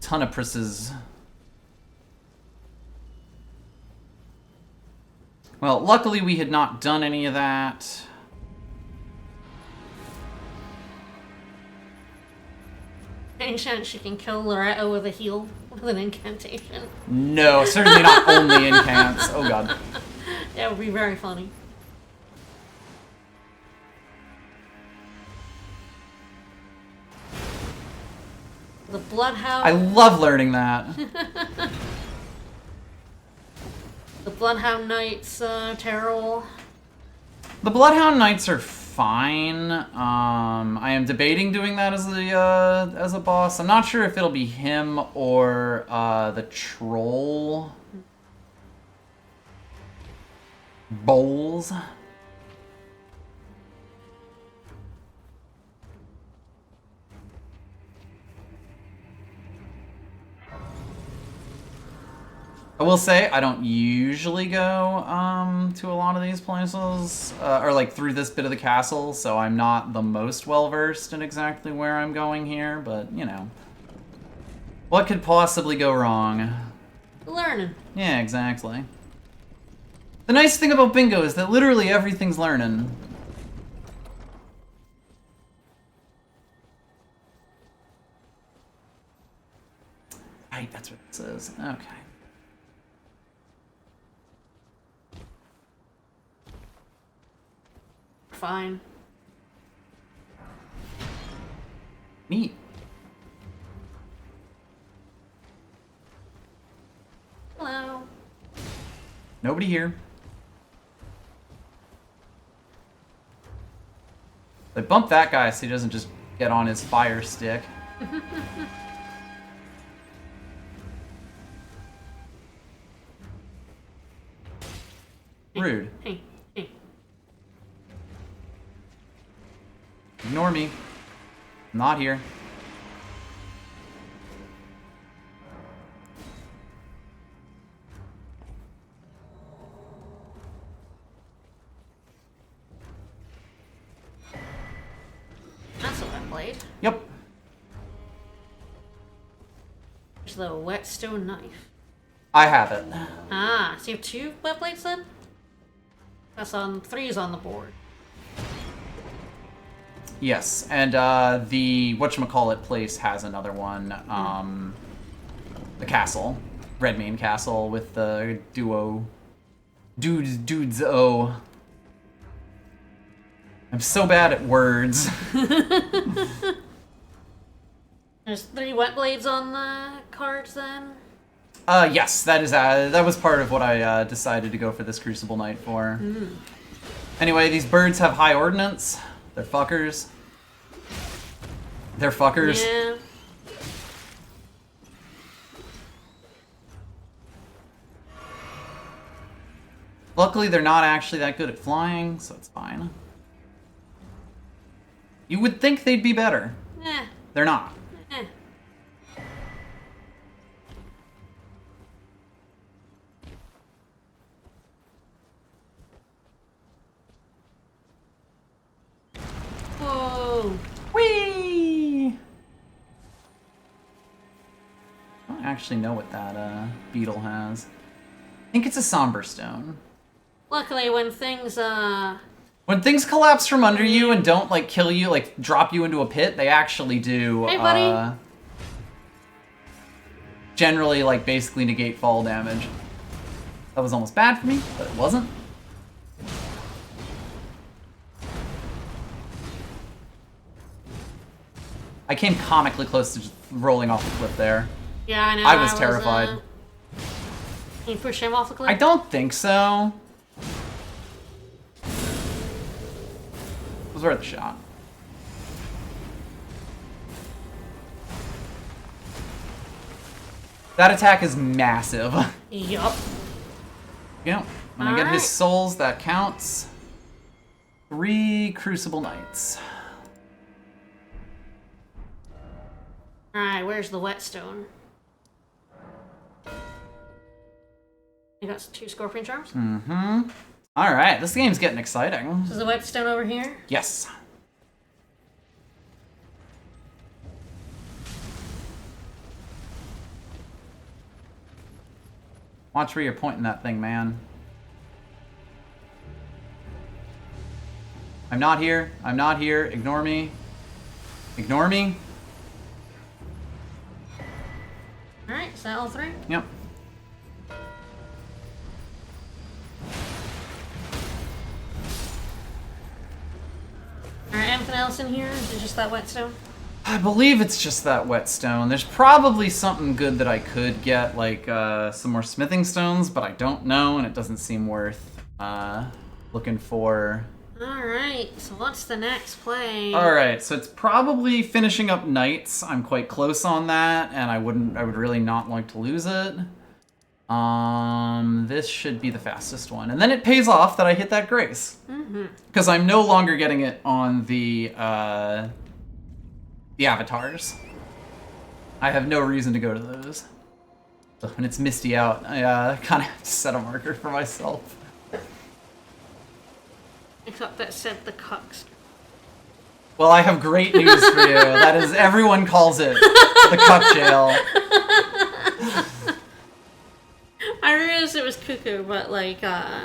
Ton of presses. Well, luckily we had not done any of that. Any chance she can kill Loretto with a heal with an incantation? No, certainly not only incants. Oh god. That would be very funny. The Bloodhound. I love learning that. The Bloodhound Knights, terrible. The Bloodhound Knights are fine. I am debating doing that as a boss. I'm not sure if it'll be him or the troll. Bowls. I will say I don't usually go to a lot of these places or like through this bit of the castle, so I'm not the most well versed in exactly where I'm going here, but you know. What could possibly go wrong? Learning. Yeah, exactly. The nice thing about bingo is that literally everything's learning. Right, that's what it says. Okay. Fine. Neat. Hello. Nobody here. They bump that guy so he doesn't just get on his fire stick. Rude. Hey, hey. Ignore me. I'm not here. That's what I played. Yep. There's the whetstone knife. I have it. Ah, so you have 2 wet blades then? That's on 3 is on the board. Yes, and the whatchamacallit place has another one. The castle. Redmane Castle with the duo. Dudes-o. I'm so bad at words. There's 3 wet blades on the cards then? Yes, that was part of what I decided to go for this Crucible Knight for. Anyway, these birds have high ordnance. They're fuckers. They're fuckers. Yeah. Luckily, they're not actually that good at flying, so it's fine. You would think they'd be better. Eh. They're not. Eh. Whoa. Whee! I don't actually know what that beetle has. I think it's a somber stone. Luckily, when things, When things collapse from under you and don't, like, kill you, like, drop you into a pit, they actually do, Hey, buddy. generally, like, basically negate fall damage. That was almost bad for me, but it wasn't. I came comically close to just rolling off the cliff there. Yeah, I know. I was terrified. Can you push him off the cliff? I don't think so. It was worth a shot. That attack is massive. Yup. You know, when I get his Alright. souls, that counts. 3 Crucible Knights. Alright, where's the whetstone? I got 2 scorpion charms. Mm-hmm. Alright, this game's getting exciting. Is the whetstone over here? Yes. Watch where you're pointing that thing, man. I'm not here. I'm not here. Ignore me. Ignore me. Alright, is that all 3? Yep. Alright, anything else in here? Is it just that whetstone? I believe it's just that whetstone. There's probably something good that I could get, like some more smithing stones, but I don't know, and it doesn't seem worth looking for. Alright, so what's the next play? Alright, so it's probably finishing up Knights. I'm quite close on that, and I would really not like to lose it. This should be the fastest one. And then it pays off that I hit that Grace. Because I'm no longer getting it on the avatars. I have no reason to go to those. So when it's misty out, I kind of have to set a marker for myself. Except that said the cucks. Well, I have great news for you. That is, everyone calls it the cuck jail. I realized it was cuckoo, but like, I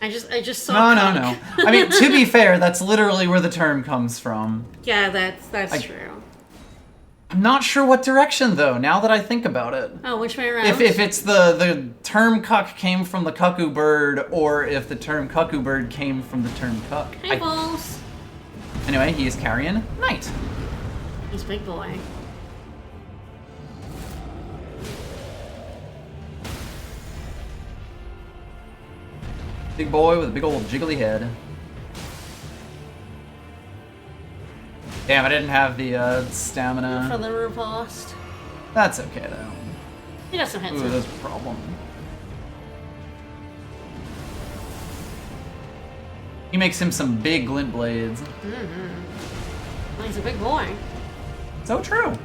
just saw. No. I mean, to be fair, that's literally where the term comes from. Yeah, that's true. I'm not sure what direction, though, now that I think about it. Oh, which way around? If it's the term cuck came from the cuckoo bird, or if the term cuckoo bird came from the term cuck. Hey, balls. Anyway, he is carrying Knight. He's big boy. Big boy with a big old jiggly head. Damn, I didn't have the stamina. For the riposte. That's okay, though. He got some hits. Ooh, that's a problem. He makes him some big glint blades. Well, he's a big boy. So true.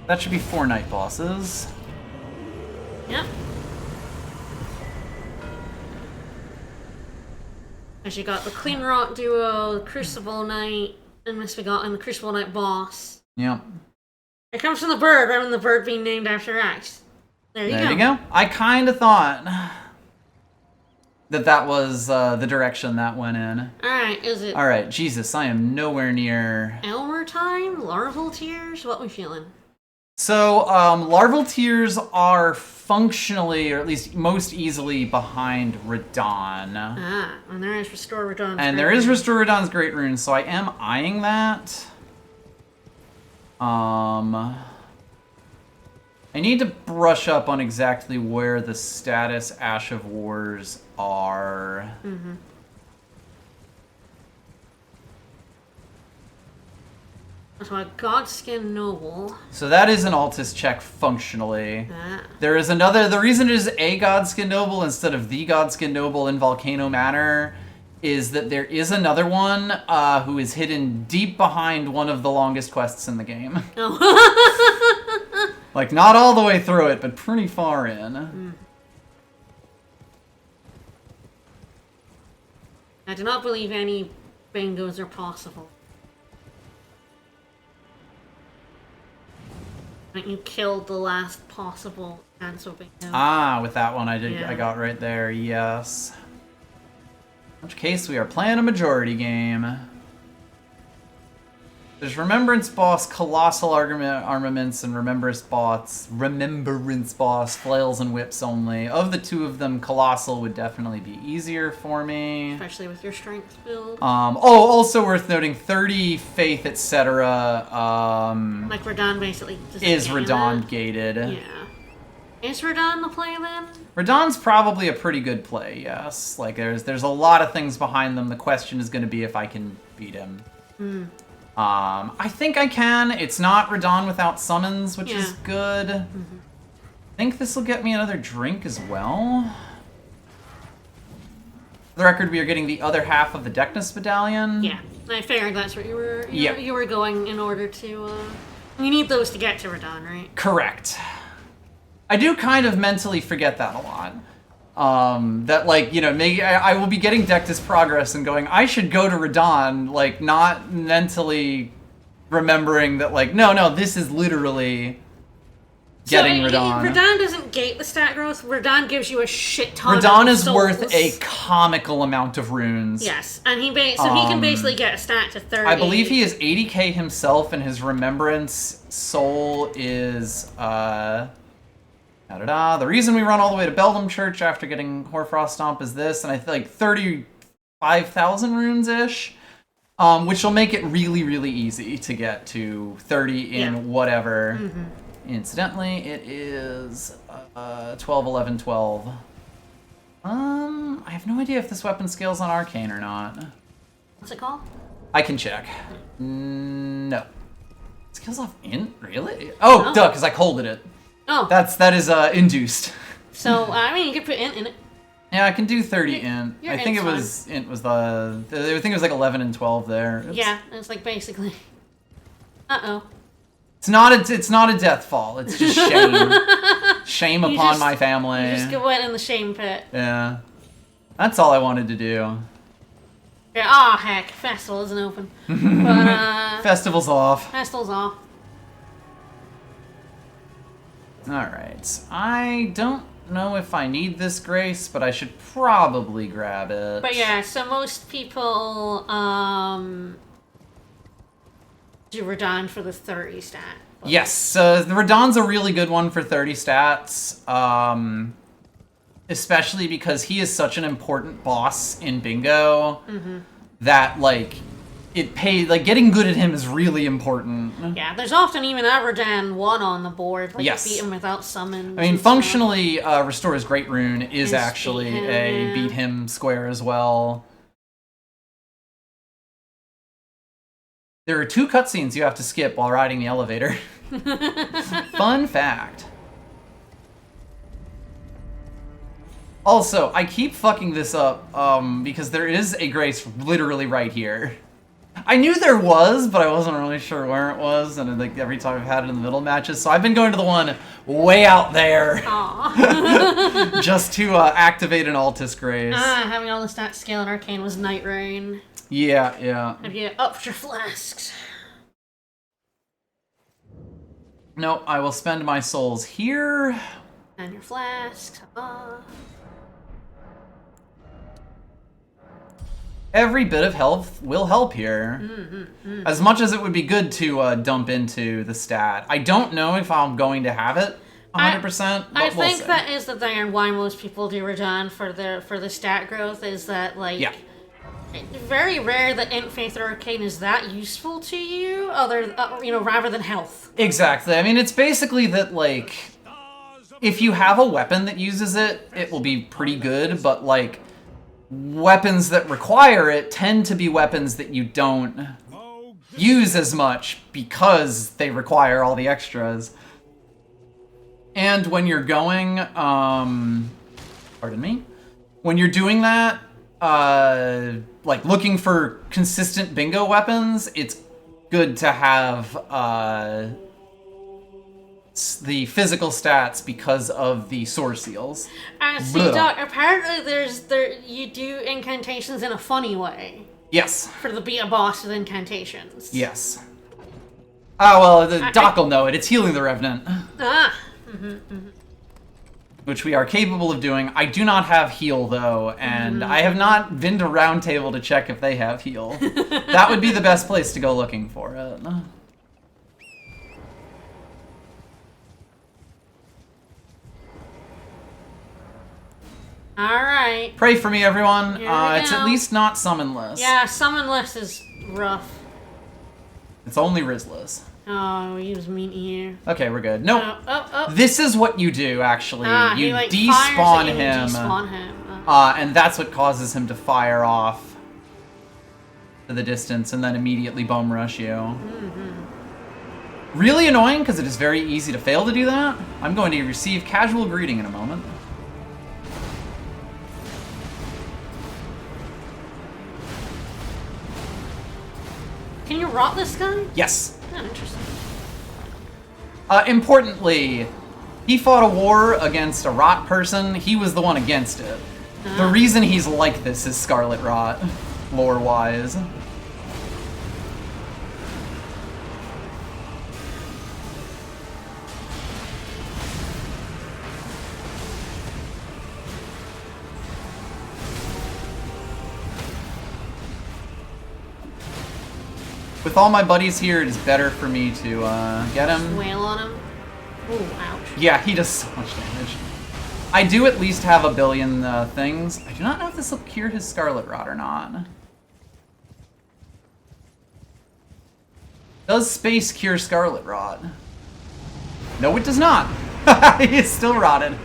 That should be 4 night bosses. Yep. As you got the Clean Rock duo, the Crucible Knight, and Misbegotten, the Crucible Knight boss. Yep. It comes from the bird, rather than the bird being named after X. There you go. I kind of thought that was the direction that went in. Alright, is it Alright, Jesus, I am nowhere near... Elmer time? Larval tears? What we feeling? So, larval tears are functionally, or at least most easily, behind Radon. Ah, and there is Restore Radon's And there is Restore Radon's Great Rune, so I am eyeing that. I need to brush up on exactly where the status Ash of Wars are. So a Godskin Noble. So that is an Altus check functionally. Ah. There is another, the reason it is a Godskin Noble instead of the Godskin Noble in Volcano Manor is that there is another one who is hidden deep behind one of the longest quests in the game. Oh. Like, not all the way through it, but pretty far in. I do not believe any bingos are possible. And you killed the last possible cancel bingo. Ah, with that one I Yeah. got right there, yes. In which case we are playing a majority game. There's Remembrance Boss, Colossal Armaments, and Remembrance Boss, Flails and Whips only. Of the two of them, Colossal would definitely be easier for me. Especially with your strength build. Also worth noting, 30 Faith, etc. Like Radon basically doesn't Is gain Radon that. gated. Yeah. Is Radon the play then? Radon's probably a pretty good play, yes. Like there's a lot of things behind them. The question is going to be if I can beat him. I think I can. It's not Radon without summons, which is good. I think this will get me another drink as well. For the record, we are getting the other half of the Deckness Medallion. Yeah. I figured that's what you were Yeah. you were going in order to you need those to get to Radon, right? Correct. I do kind of mentally forget that a lot. That, like, you know, maybe I will be getting Dectus Progress and going, I should go to Radon, like, not mentally remembering that, like, no, this is literally getting Radon. Radon doesn't gate the stat growth. Radon gives you a shit ton Radon of is souls. worth a comical amount of runes. Yes, and he can basically get a stat to 30. I believe he is 80k himself, and his Remembrance soul is, the reason we run all the way to Beldam Church after getting Hoarfrost Stomp is this, and I feel like 35,000 runes-ish, which will make it really, really easy to get to 30 in whatever. Incidentally, it is 12, 11, 12. I have no idea if this weapon scales on Arcane or not. What's it called? I can check. No. It scales off Int? Really? Oh, duh, because I colded it. Oh. That is induced. So, I mean, you could put int in it. Yeah, I can do 30 int. Your I think it int's was int was I think it was like 11 and 12 there. Yeah, it's like basically. Uh-oh. It's not a death fall. It's just shame. Shame upon my family. You just go in the shame pit. Yeah. That's all I wanted to do. Yeah, heck, festival isn't open. But, Festival's off. festival's off. Alright. I don't know if I need this grace, but I should probably grab it. But yeah, so most people, do Radon for the 30 stat. Yes, the Radon's a really good one for 30 stats. Especially because he is such an important boss in Bingo that, like, getting good at him is really important. Yeah, there's often even a Radon 1 on the board. Like, Yes. beat him without summons. I mean, and stuff. functionally, Restore his Great Rune is actually beat him, a yeah. beat him square as well. There are 2 cutscenes you have to skip while riding the elevator. Fun fact. Also, I keep fucking this up because there is a grace literally right here. I knew there was, but I wasn't really sure where it was, and like every time I've had it in the middle matches, so I've been going to the one way out there just to activate an Altus Grace. Having all the stats scale in Arcane was Night Rain. Yeah. Have you upped your flasks? No, I will spend my souls here. And your flasks. Every bit of health will help here. As much as it would be good to dump into the stat. I don't know if I'm going to have it 100%, but I we'll think see. that is the thing, and why most people do Radon for the stat growth is that, like, Yeah. very rare that Int, Faith, or Arcane is that useful to you, rather than health. Exactly. I mean, it's basically that, like, if you have a weapon that uses it, it will be pretty good, but, like, weapons that require it tend to be weapons that you don't use as much because they require all the extras. And when you're going, pardon me, when you're doing that, like looking for consistent bingo weapons, it's good to have the physical stats because of the sword seals. See, Doc, apparently you do incantations in a funny way. Yes. For the be a boss with incantations. Yes. Oh, well, the Doc will know it. It's healing the Revenant. Ah. Which we are capable of doing. I do not have heal, though, and I have not been to Round Table to check if they have heal. That would be the best place to go looking for it. Alright. Pray for me, everyone. Here we It's go. at least not summonless. Yeah, summonless is rough. It's only Rizlas. Oh, he was mean to you. Okay, we're good. Nope. Oh. This is what you do, actually. He, You like, despawn fires at you him. and despawn him. And that's what causes him to fire off to the distance and then immediately bum rush you. Really annoying because it is very easy to fail to do that. I'm going to receive casual greeting in a moment. Can you rot this guy? Yes. Oh, interesting. Importantly, he fought a war against a rot person. He was the one against it. The reason he's like this is Scarlet Rot, lore-wise. With all my buddies here, it is better for me to get him. Wail on him. Ooh, ouch. Yeah, he does so much damage. I do at least have a billion things. I do not know if this will cure his Scarlet Rot or not. Does space cure Scarlet Rot? No, it does not. He is still rotted.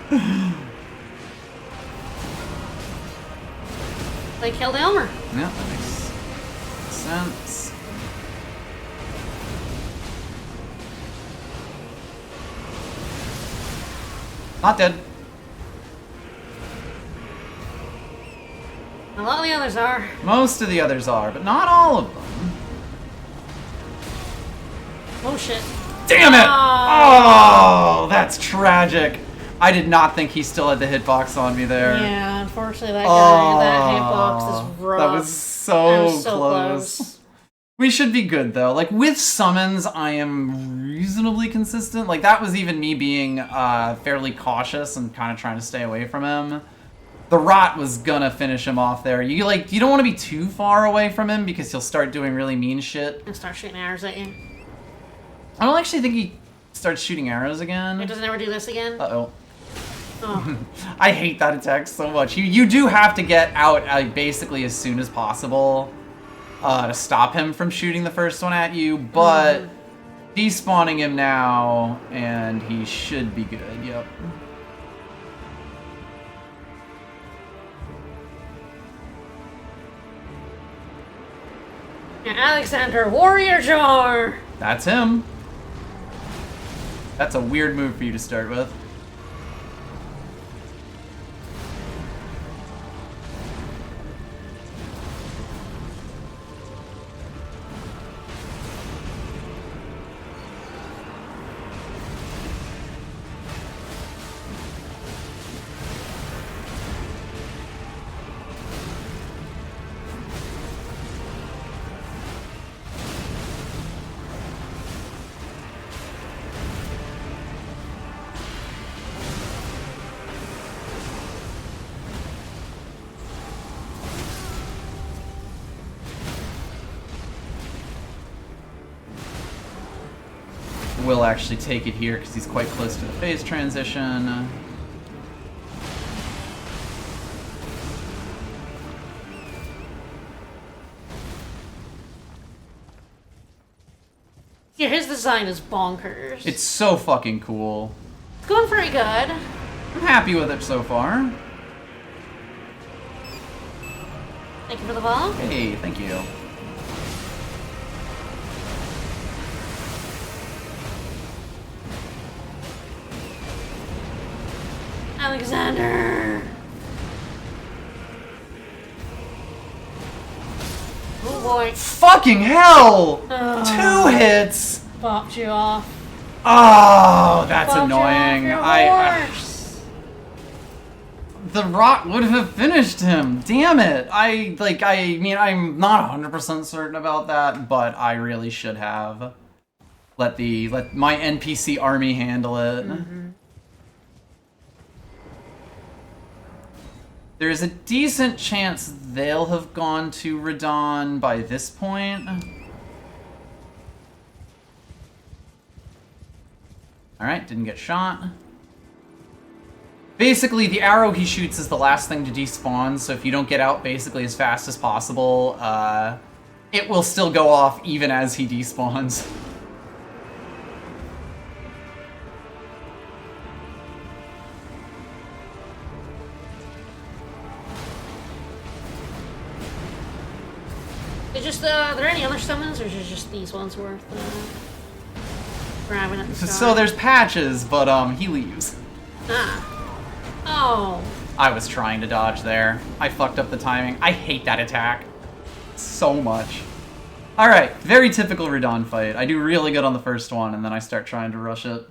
They killed Elmer. Yeah, that makes sense. Not dead. A lot of the others are. Most of the others are, but not all of them. Oh shit. Damn it! Oh. Oh, that's tragic. I did not think he still had the hitbox on me there. Yeah, unfortunately that guy, that Oh, hitbox is rough. that was so, so close. We should be good, though. Like, with summons, I am reasonably consistent. Like, that was even me being fairly cautious and kind of trying to stay away from him. The Rot was gonna finish him off there. You don't want to be too far away from him because he'll start doing really mean shit. And start shooting arrows at you. I don't actually think he starts shooting arrows again. It doesn't ever do this again? Uh-oh. Oh. I hate that attack so much. You do have to get out basically as soon as possible to stop him from shooting the first one at you, but despawning him now, and he should be good, yep. Alexander, Warrior Jar! That's him. That's a weird move for you to start with. Will actually take it here because he's quite close to the phase transition. Yeah, his design is bonkers. It's so fucking cool. It's going pretty good. I'm happy with it so far. Thank you for the ball. Hey, thank you. Alexander! Oh boy. Fucking hell! Oh. 2 hits! Popped you off. Oh, that's Popped annoying. You off your horse. The rock would have finished him. Damn it. I mean, I'm not 100% certain about that, but I really should have. Let my NPC army handle it. There's a decent chance they'll have gone to Radon by this point. Alright, didn't get shot. Basically, the arrow he shoots is the last thing to despawn, so if you don't get out basically as fast as possible, it will still go off even as he despawns. Are there any other summons, or is it just these ones worth grabbing at the start? So there's Patches, but he leaves. Ah. Oh. I was trying to dodge there. I fucked up the timing. I hate that attack so much. Alright, very typical Radon fight. I do really good on the first one, and then I start trying to rush it.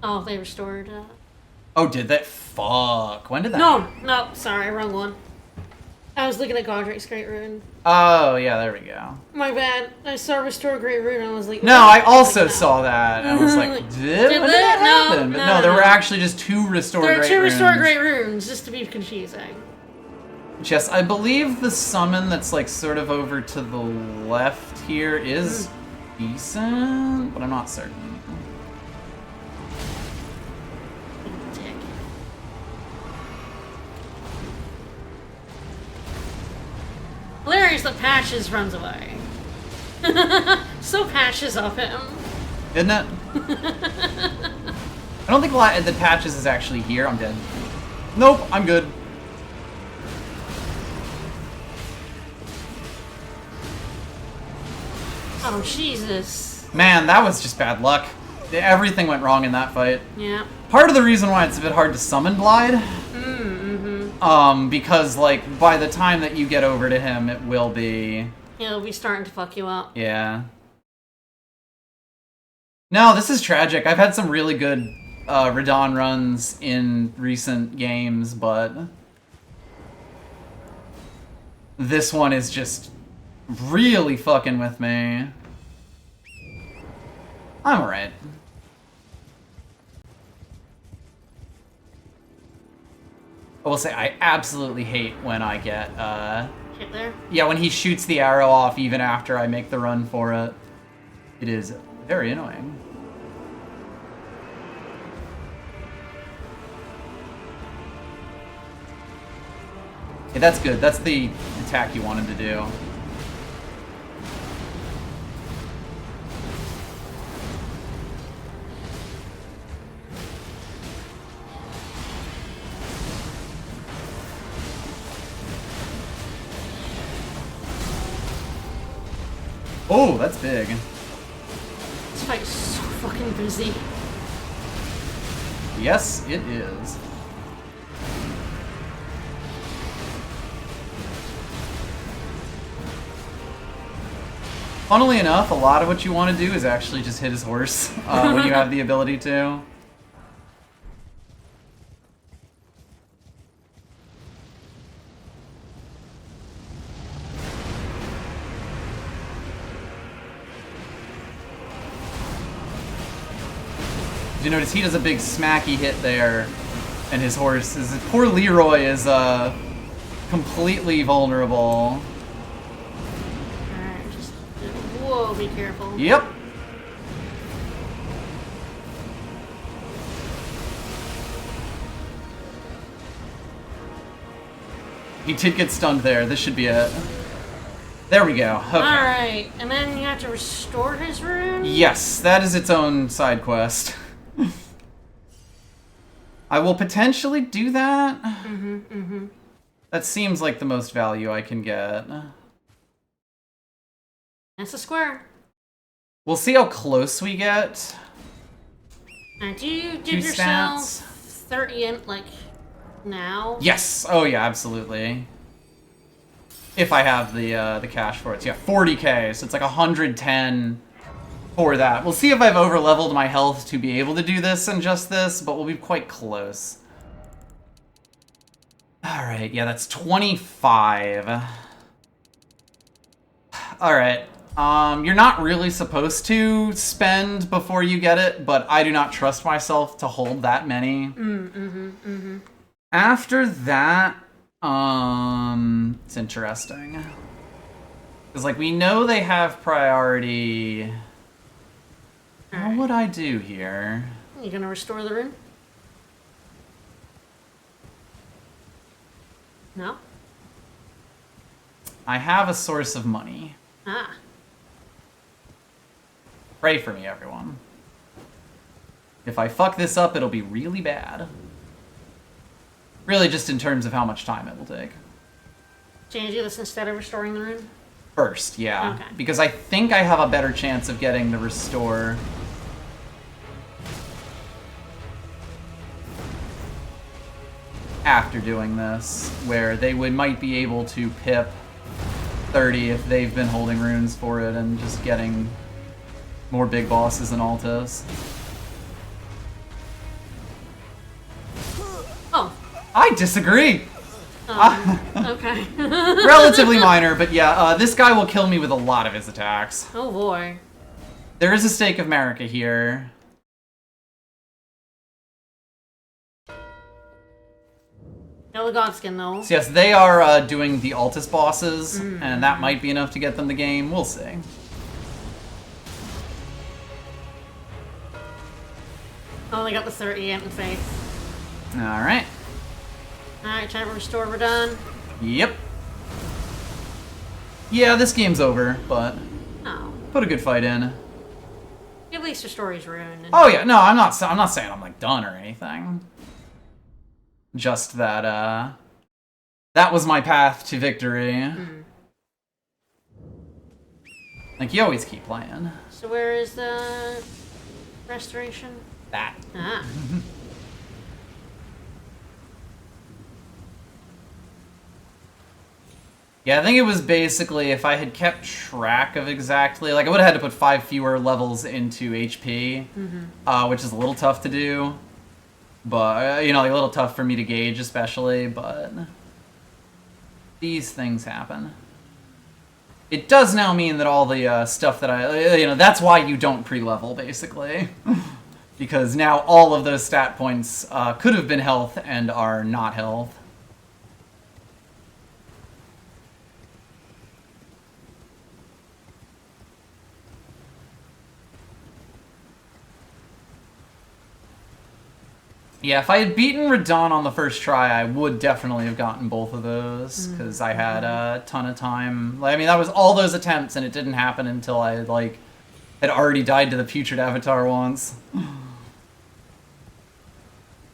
Oh, they restored. Oh, did that? Fuck. When did that? No, sorry, wrong one. I was looking at Godric's Great Rune. Oh, yeah, there we go. My bad. I saw Restore Great Rune and I was like... No, I also saw that. I was like, when did that happen? No, But no, there were actually just two Restore Great Runes. There are two Restore Great Runes, just to be confusing. Yes, I believe the summon that's like sort of over to the left here is decent, but I'm not certain. Hilarious that Patches runs away. So Patches of him. Isn't it? I don't think the Patches is actually here. I'm dead. Nope, I'm good. Oh, Jesus. Man, that was just bad luck. Everything went wrong in that fight. Yeah. Part of the reason why it's a bit hard to summon Blide, because, like, by the time that you get over to him, it will be... He'll be starting to fuck you up. Yeah. No, this is tragic. I've had some really good Radon runs in recent games, but... this one is just really fucking with me. I'm alright. I will say I absolutely hate when I get, Hit there? yeah, when he shoots the arrow off even after I make the run for it. It is very annoying. Okay, that's good. That's the attack you wanted to do. Oh, that's big. This fight is so fucking busy. Yes, it is. Funnily enough, a lot of what you want to do is actually just hit his horse when you have the ability to. You notice he does a big smacky hit there, and his horse is... poor Leroy is completely vulnerable. Alright, just... whoa, be careful. Yep. He did get stunned there. This should be it. There we go. Okay. Alright, and then you have to restore his rune? Yes, that is its own side quest. I will potentially do that. That seems like the most value I can get. That's a square. We'll see how close we get. And do you Two give yourself stats. 30 in, like, now? Yes. Oh yeah, absolutely. If I have the cash for it. So yeah, 40k, so it's like 110 for that. We'll see if I've over-leveled my health to be able to do this and just this, but we'll be quite close. Alright, yeah, that's 25. Alright. You're not really supposed to spend before you get it, but I do not trust myself to hold that many. After that, it's interesting. Because, like, we know they have priority. What would I do here? You gonna restore the rune? No? I have a source of money. Ah. Pray for me, everyone. If I fuck this up, it'll be really bad. Really just in terms of how much time it will take. Can you do this instead of restoring the rune? First, yeah. Okay. Because I think I have a better chance of getting the restore. After doing this, where they might be able to pip 30 if they've been holding runes for it and just getting more big bosses in Altos. Oh. I disagree! Okay. Relatively minor, but yeah, this guy will kill me with a lot of his attacks. Oh boy. There is a stake of Marika here. No, the Godskin though. So yes, they are doing the Altus bosses, and that might be enough to get them the game. We'll see. Only got the 30 in faith. Alright. Alright, time to restore, we're done. Yep. Yeah, this game's over, but Oh. put a good fight in. At least your story's ruined. Oh yeah, no, I'm not saying I'm like done or anything. Just that that was my path to victory. Like you always keep playing. So where is the restoration? That. Ah. Yeah, I think it was basically if I had kept track of exactly, like I would have had to put 5 fewer levels into HP, which is a little tough to do. But, you know, like a little tough for me to gauge especially, but these things happen. It does now mean that all the stuff that that's why you don't pre-level, basically. Because now all of those stat points could have been health and are not health. Yeah, if I had beaten Radon on the first try, I would definitely have gotten both of those, because I had a ton of time. I mean, that was all those attempts, and it didn't happen until I, like, had already died to the Putrid Avatar once.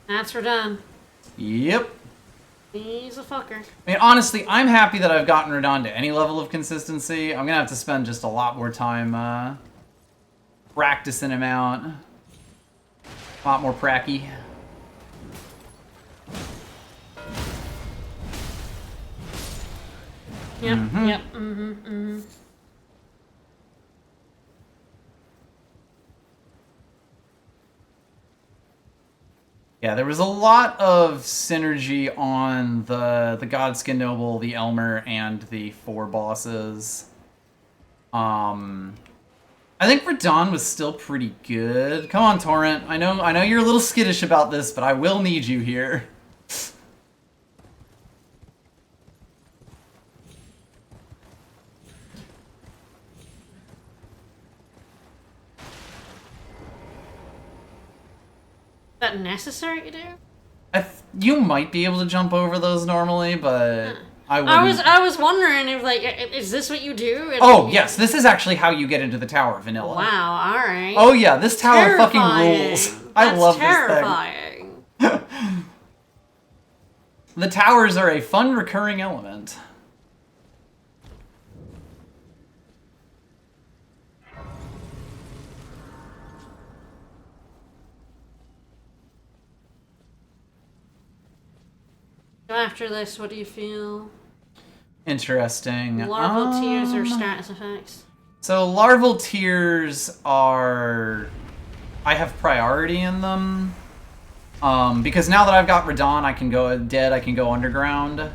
That's Radon. Yep. He's a fucker. I mean, honestly, I'm happy that I've gotten Radon to any level of consistency. I'm gonna have to spend just a lot more time practicing him out. A lot more pracky. Yep, Mm-hmm. yep, Yeah, there was a lot of synergy on the Godskin Noble, the Elmer, and the 4 bosses. I think Radon was still pretty good. Come on, Torrent. I know you're a little skittish about this, but I will need you here. Is that necessary to do? You might be able to jump over those normally, but I wouldn't. I was wondering if, like, is this what you do? Oh, yes, this is actually how you get into the tower, Vanilla. Wow, alright. Oh yeah, this tower fucking Terrifying. rules. I love terrifying. this thing. The towers are a fun recurring element. So after this, what do you feel? Interesting. Larval tears or status effects? So larval tears are... I have priority in them. Because now that I've got Radon, I can go dead, I can go underground.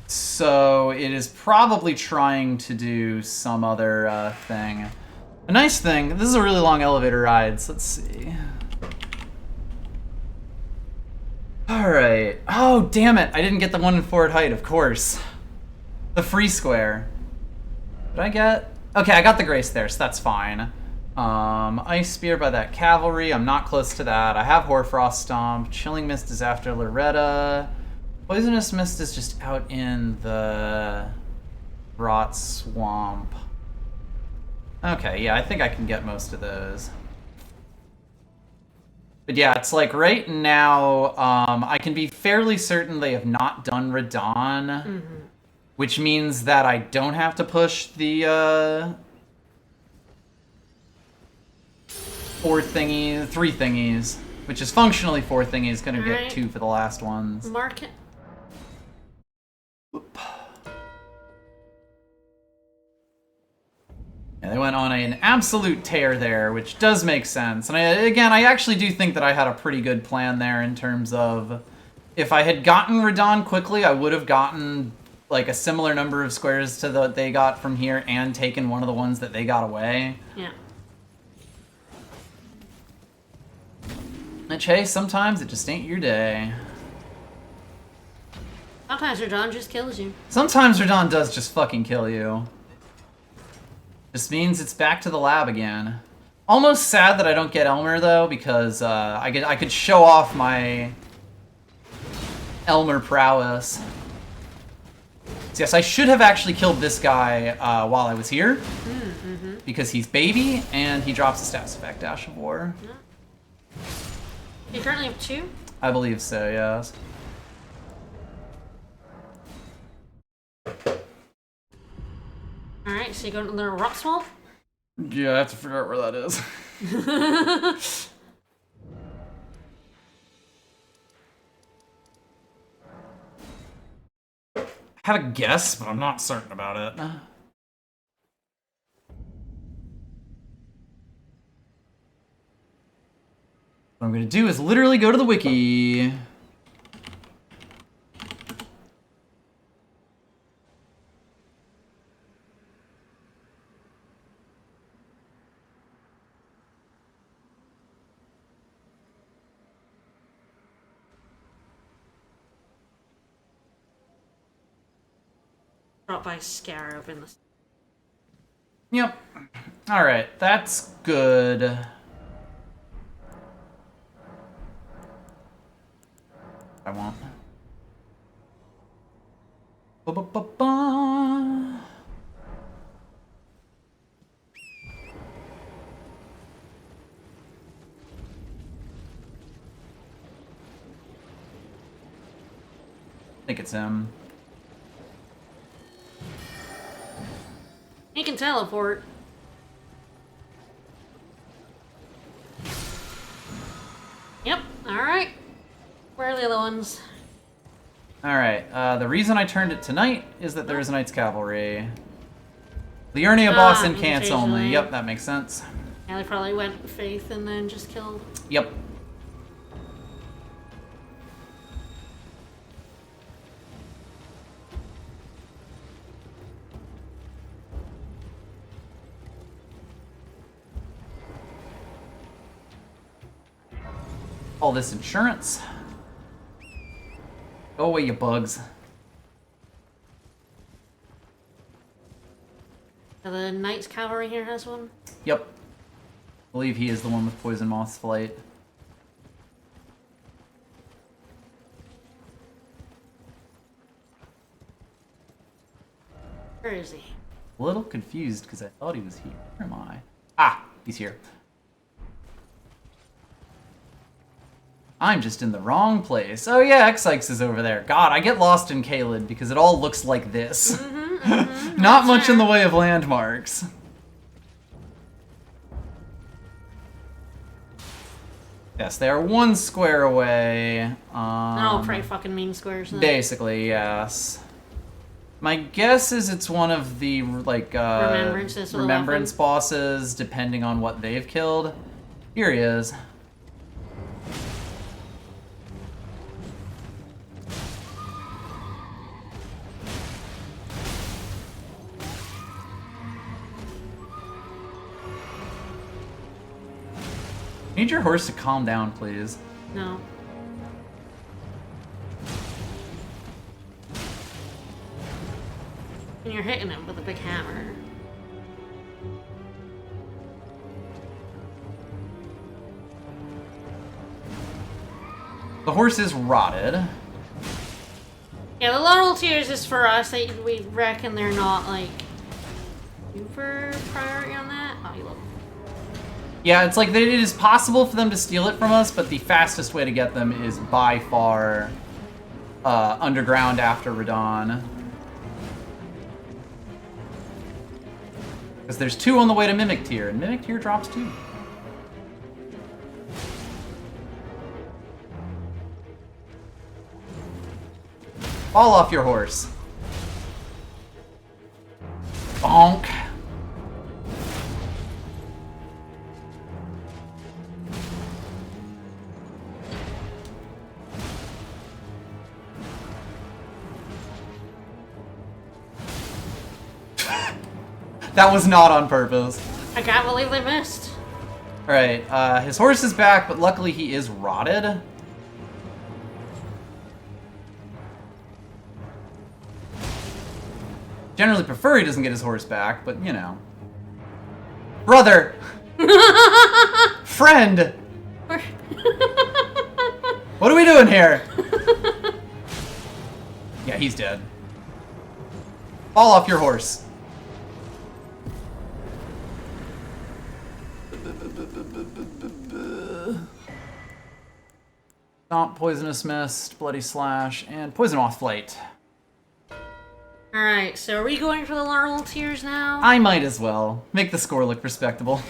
So it is probably trying to do some other thing. A nice thing, this is a really long elevator ride, so let's see. Alright. Oh, damn it. I didn't get the one in forward height, of course. The free square. Did I get... Okay, I got the grace there, so that's fine. Ice Spear by that cavalry. I'm not close to that. I have Hoarfrost Stomp. Chilling Mist is after Loretta. Poisonous Mist is just out in the Rot Swamp. Okay, yeah, I think I can get most of those. But yeah, it's like right now, I can be fairly certain they have not done Radon, which means that I don't have to push the three thingies, which is functionally 4 thingies, gonna get 2 for the last ones. Mark it. Yeah, they went on an absolute tear there, which does make sense. And I actually do think that I had a pretty good plan there in terms of if I had gotten Radon quickly, I would have gotten like a similar number of squares to what they got from here and taken one of the ones that they got away. Yeah. Which, hey, sometimes it just ain't your day. Sometimes Radon just kills you. Sometimes Radon does just fucking kill you. Just means it's back to the lab again. Almost sad that I don't get Elmer though, because I could show off my Elmer prowess. So yes, I should have actually killed this guy while I was here, because he's baby and he drops a status effect, Dash of War. You currently have 2? I believe so, yes. Alright, so you go to the Rot Swamp? Yeah, I have to figure out where that is. I have a guess, but I'm not certain about it. What I'm gonna do is literally go to the wiki. Brought by Scarab in the... Yep. Alright, that's good. I won't. Ba-ba-ba-ba. I think it's him. He can teleport. Yep, alright. Where are the other ones? Alright, the reason I turned it tonight is that there is a Knight's Cavalry. Liurnia boss and cants only. invitationally. Yep, that makes sense. Yeah, they probably went Faith and then just killed. Yep. All this insurance. Go away, you bugs. The Knight's Cavalry here has one. Yep. I believe he is the one with Poison Moth's Flight. Where is he? A little confused because I thought he was here. Where am I? Ah, he's here. I'm just in the wrong place. Oh yeah, X-Sykes is over there. God, I get lost in Caelid because it all looks like this. Not much in the way of landmarks. Yes, they are 1 square away. They're all pretty fucking mean squares then. Basically, yes. My guess is it's one of the, like, Remembrances will remembrance happen. bosses, depending on what they've killed. Here he is. Need your horse to calm down, please. No. And you're hitting him with a big hammer. The horse is rotted. Yeah, the laurel tears is for us. We reckon they're not, like, super priority on that. Oh, you look. Yeah, it's like it is possible for them to steal it from us, but the fastest way to get them is by far underground after Radon. Because there's 2 on the way to Mimic Tier, and Mimic Tier drops 2. Fall off your horse. Bonk. That was not on purpose. I can't believe they missed. Alright, his horse is back, but luckily he is rotted. Generally prefer he doesn't get his horse back, but you know. Brother! Friend! What are we doing here? Yeah, he's dead. Fall off your horse. Stomp, Poisonous Mist, Bloody Slash, and Poison Moth Flight. Alright, so are we going for the laurel tears now? I might as well. Make the score look respectable.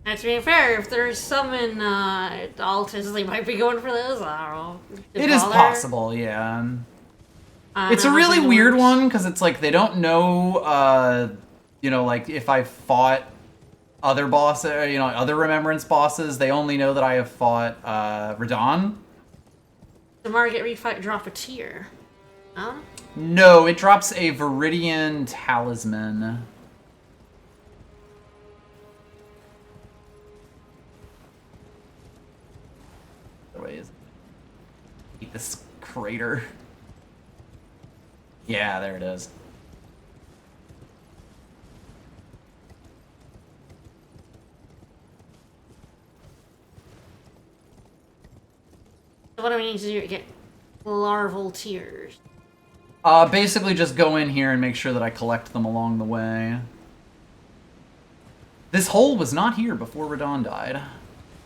That's being fair. If there's some in Altus, they might be going for those. I don't know. It is possible, yeah. It's a know how really big it weird works. one, because it's like they don't know, you know, like if I fought other bosses, you know, other Remembrance bosses, they only know that I have fought Radon. The Margit refight drop a tier. Huh? No, it drops a Viridian Talisman. Other way is eat this crater. Yeah, there it is. So what do we need to do to get larval tears? Basically just go in here and make sure that I collect them along the way. This hole was not here before Radon died.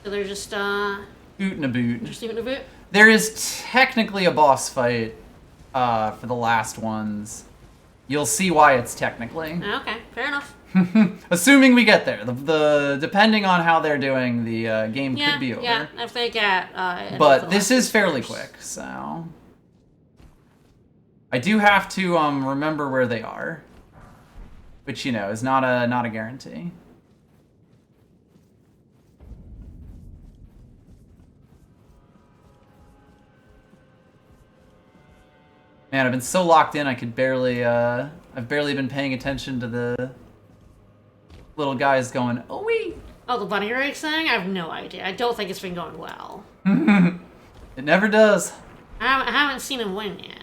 So they're just Boot and a boot. just leaving a bit. There is technically a boss fight for the last ones. You'll see why it's technically. Okay, fair enough. Assuming we get there. The depending on how they're doing, the game Yeah, could be over. yeah. If they get, But this is fairly quick, so I do have to remember where they are, which you know is not a guarantee. Man, I've been so locked in I could barely I've barely been paying attention to the little guys going, oh wee. Oh, the bunny race thing? I have no idea. I don't think it's been going well. It never does. I haven't seen him win yet.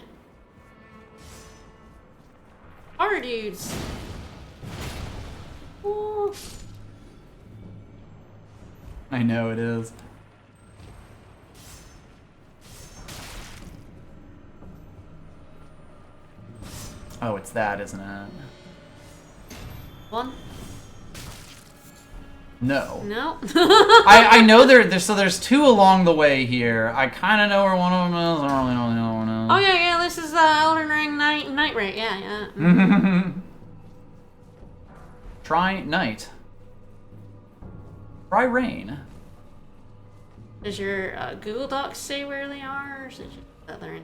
Our dudes. Ooh. I know it is. Oh, it's that, isn't it? One? No. No. I know there's 2 along the way here. I kind of know where one of them is. I don't really know where the other one is. Oh yeah, this is Elden Ring Night Raid. Yeah, yeah. Try night. Try rain. Does your Google Docs say where they are, or is it just that they're in?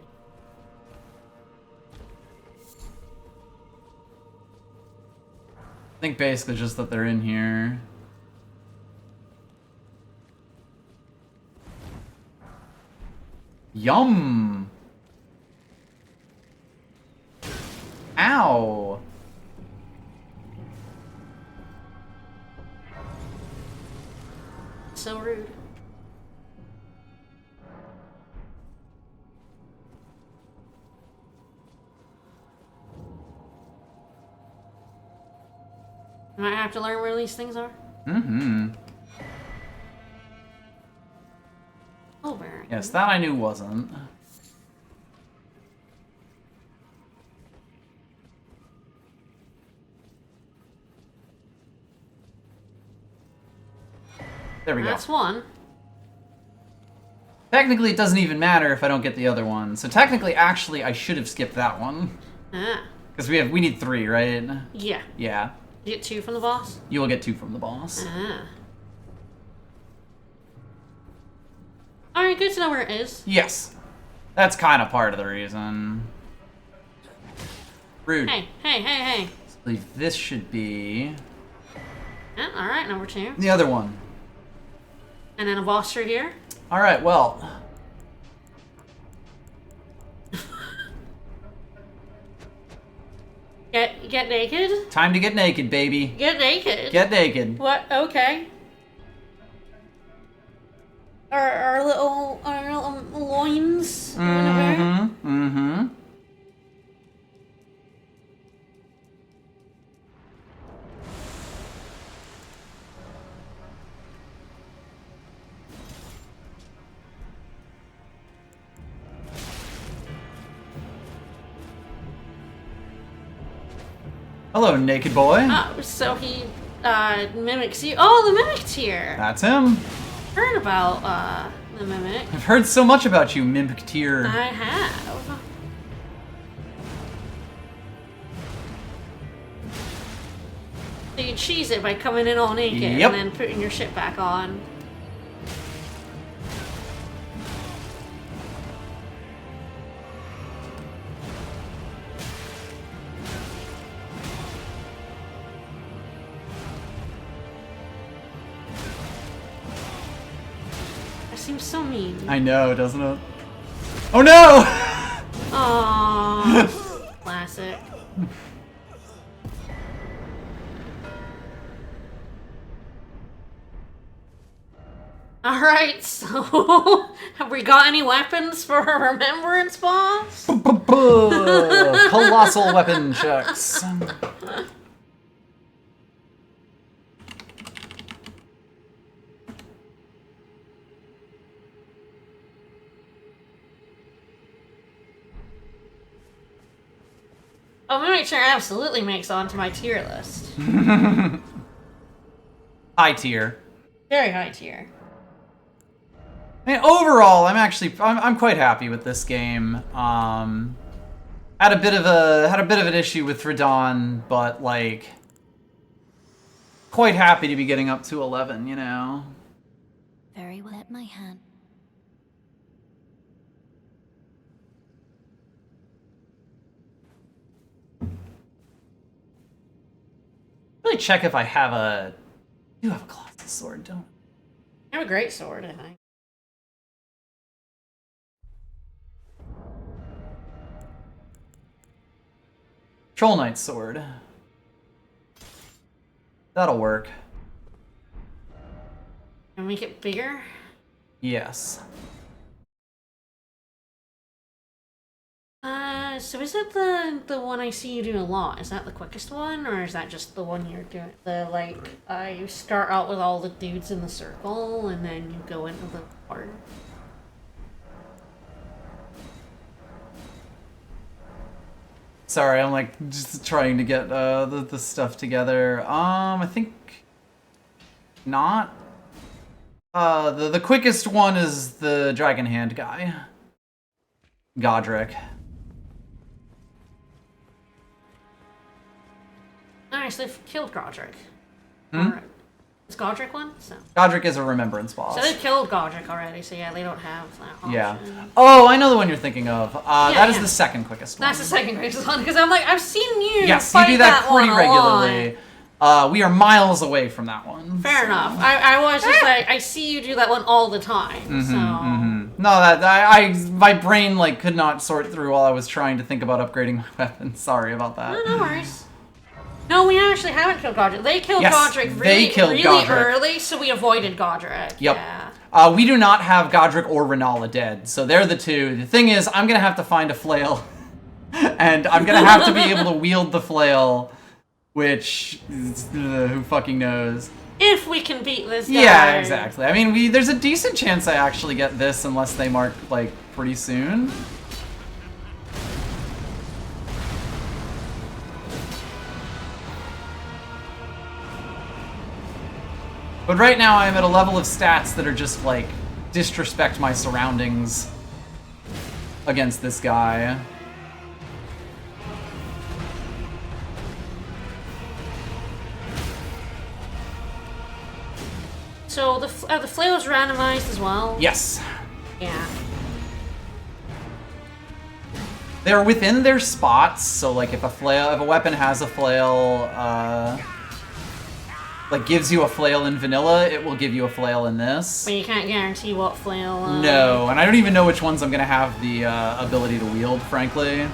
I think basically just that they're in here. Yum! Ow! So rude. Might have to learn where these things are. Mm-hmm. Oh, very Yes, good. that I knew wasn't. There we go. That's one. Technically, it doesn't even matter if I don't get the other one. So technically, actually, I should have skipped that one. Ah. Because we need 3, right? Yeah. Yeah. You get 2 from the boss? You will get 2 from the boss. Ah. Alright, good to know where it is. Yes. That's kind of part of the reason. Rude. Hey, hey, hey, hey. I believe this should be Yeah, alright, number 2. the other one. And then a boss through here. Alright, well. Get naked? Time to get naked, baby. Get naked? Get naked. What? Okay. Our little loins. Mm-hmm. Mm-hmm. Hello, naked boy. Oh, so he mimics you. Oh, the mimic tier. That's him. Heard about the mimic. I've heard so much about you, Mimicteer. I have. So you cheese it by coming in all naked Yep. and then putting your shit back on. That seems so mean. I know, doesn't it? Oh no! Aww. Classic. Alright, so have we got any weapons for a remembrance boss? Colossal weapon checks. Oh, Mimic Chair absolutely makes onto my tier list. High tier. Very high tier. I mean, overall, I'm quite happy with this game. Had a bit of an issue with Radon, but like, quite happy to be getting up to 11. You know. Very well at my hand. Really check if I have a. I do have a colossal sword, don't I? I have a great sword, I think. Troll Knight's sword. That'll work. And make it bigger? Yes. So is it the one I see you do a lot? Is that the quickest one, or is that just the one you're doing? You start out with all the dudes in the circle, and then you go into the part. Sorry, I'm like just trying to get the stuff together. I think not. The quickest one is the Dragon Hand guy, Godric. Nice, they've killed Godric. Hmm? Alright. It's Godric one? So Godric is a remembrance boss. they killed Godric already, so yeah, they don't have that option. Yeah. Oh, I know the one you're thinking of. That is yeah. the second quickest one. That's the second greatest one, because I'm like, I've seen you Yes, fight you do that pretty one a lot. regularly. We are miles away from that one. Fair enough. I was just like, I see you do that one all the time, so... No, that my brain like could not sort through while I was trying to think about upgrading my weapon. Sorry about that. No worries. No, we actually haven't killed Godric. They killed Yes, Godric they really, killed really Godric. early, so we avoided Godric. Yep. Yeah. We do not have Godric or Renala dead, so they're the two. The thing is, I'm gonna have to find a flail, and I'm gonna have to be able to wield the flail, which who fucking knows. If we can beat this guy. Yeah, exactly. I mean, there's a decent chance I actually get this unless they mark like pretty soon. But right now I'm at a level of stats that are just like disrespect my surroundings against this guy. So the flail's randomized as well? Yes. Yeah. They're within their spots, so like if a weapon has a flail, like gives you a flail in vanilla, it will give you a flail in this. But you can't guarantee what flail... No, and I don't even know which ones I'm gonna have the ability to wield, frankly.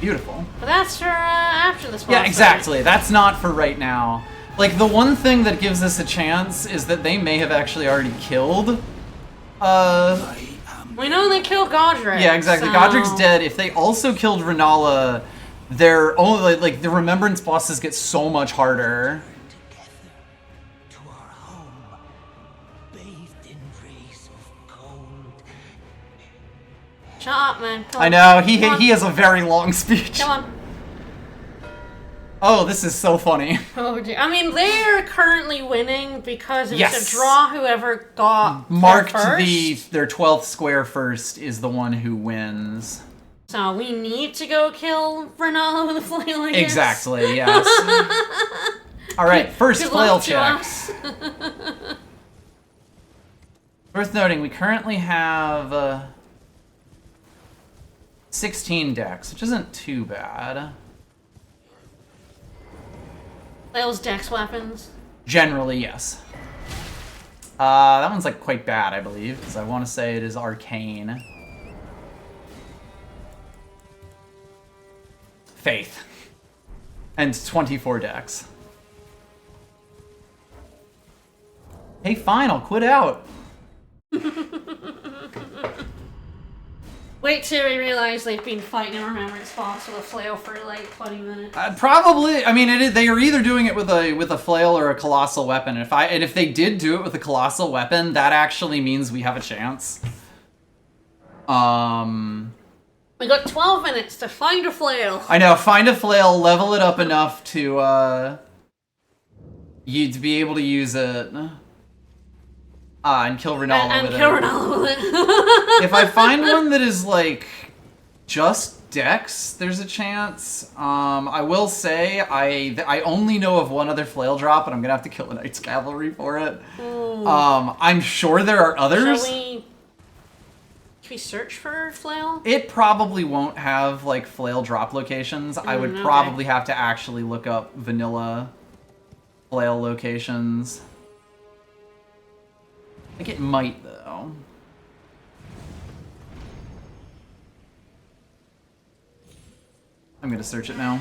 Beautiful. But that's for after this boss Yeah, fight. exactly. That's not for right now. Like, the one thing that gives us a chance is that they may have actually already killed, We know they killed Godric. yeah, exactly. So... Godric's dead. If they also killed Renala, their only like the remembrance bosses get so much harder. Together to our home, bathed in rays of gold. Shut up, man. Come I on. know Come on. he has a very long speech. Come on. Oh, this is so funny. Oh, dear. I mean, they're currently winning because it's Yes. a draw. Whoever got Marked there first. their 12th square first is the one who wins. So we need to go kill Renala with a flail, I guess. Exactly. Yes. All right, first Good flail luck to check. us. Worth noting, we currently have 16 decks, which isn't too bad. Flail's dex weapons. Generally, yes. That one's like quite bad, I believe, because I want to say it is arcane. Faith. And 24 decks. Hey, fine, I'll quit out. Wait till we realize they've been fighting a remembrance boss with a flail for like 20 minutes. Probably. I mean, they are either doing it with a flail or a colossal weapon. If they did do it with a colossal weapon, that actually means we have a chance. We got 12 minutes to find a flail. I know. Find a flail, level it up enough to you to be able to use it. And kill Renala And with kill it. Renala with it. If I find one that is like just dex, there's a chance. I will say I only know of one other flail drop, and I'm gonna have to kill a Knight's Cavalry for it. I'm sure there are others. Should we search for flail? It probably won't have like flail drop locations. I would okay. probably have to actually look up vanilla flail locations. I think it might, though. I'm gonna search it now.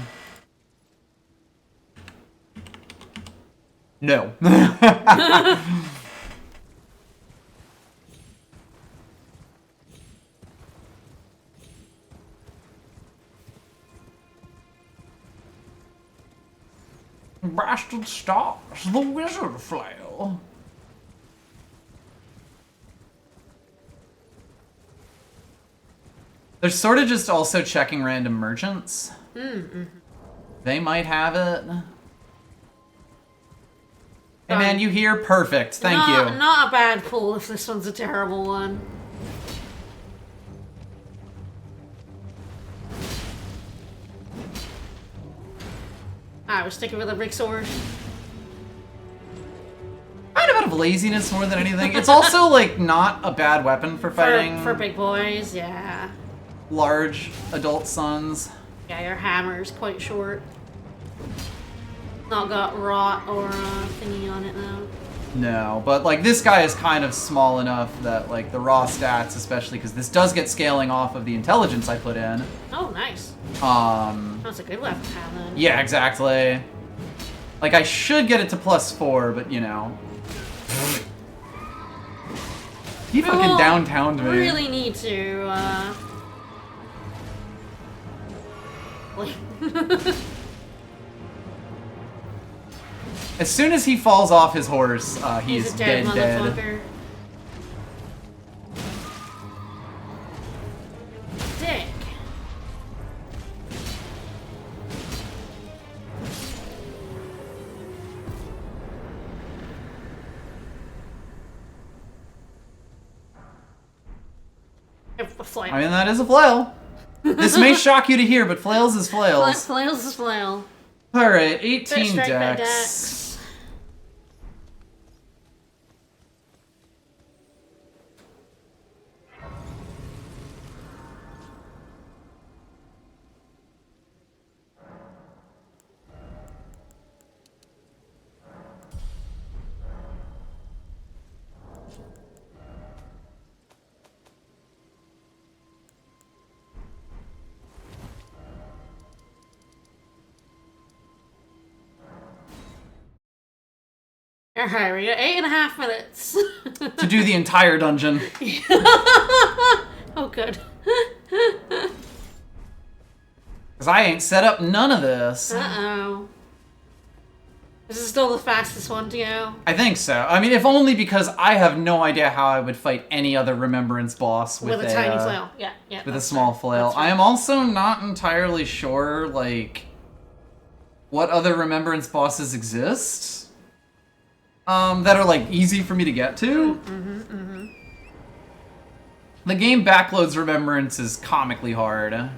No. Bastard stars, the wizard flail. They're sort of just also checking random merchants. They might have it. Hey man, you here? Perfect. Thank you. Not a bad pull if this one's a terrible one. I was sticking with a big sword. Kind of out of laziness more than anything. It's also, like, not a bad weapon for fighting For big boys, yeah. large adult sons. Yeah, your hammer's quite short. Not got rot or thingy on it though. No, but, like, this guy is kind of small enough that, like, the raw stats, especially because this does get scaling off of the intelligence I put in. Oh, nice. That's a good weapon to have then. Yeah, exactly. Like, I should get it to +4, but, you know. He fucking Well, downtowned me. Really need to, like... As soon as he falls off his horse, he's a dead dead. motherfucker. Dick. A flail. I mean, that is a flail. This may shock you to hear, but flails is flails. Flails is flail. Alright, 18 Strike by dex. Alright, we got 8.5 minutes. To do the entire dungeon. Oh, good. Because I ain't set up none of this. Uh-oh. This is still the fastest one to go. I think so. I mean, if only because I have no idea how I would fight any other Remembrance boss with a tiny flail. Yeah, yeah. with a small flail. I am also not entirely sure, like, what other Remembrance bosses exist. That are, like, easy for me to get to. The game backloads Remembrance is comically hard.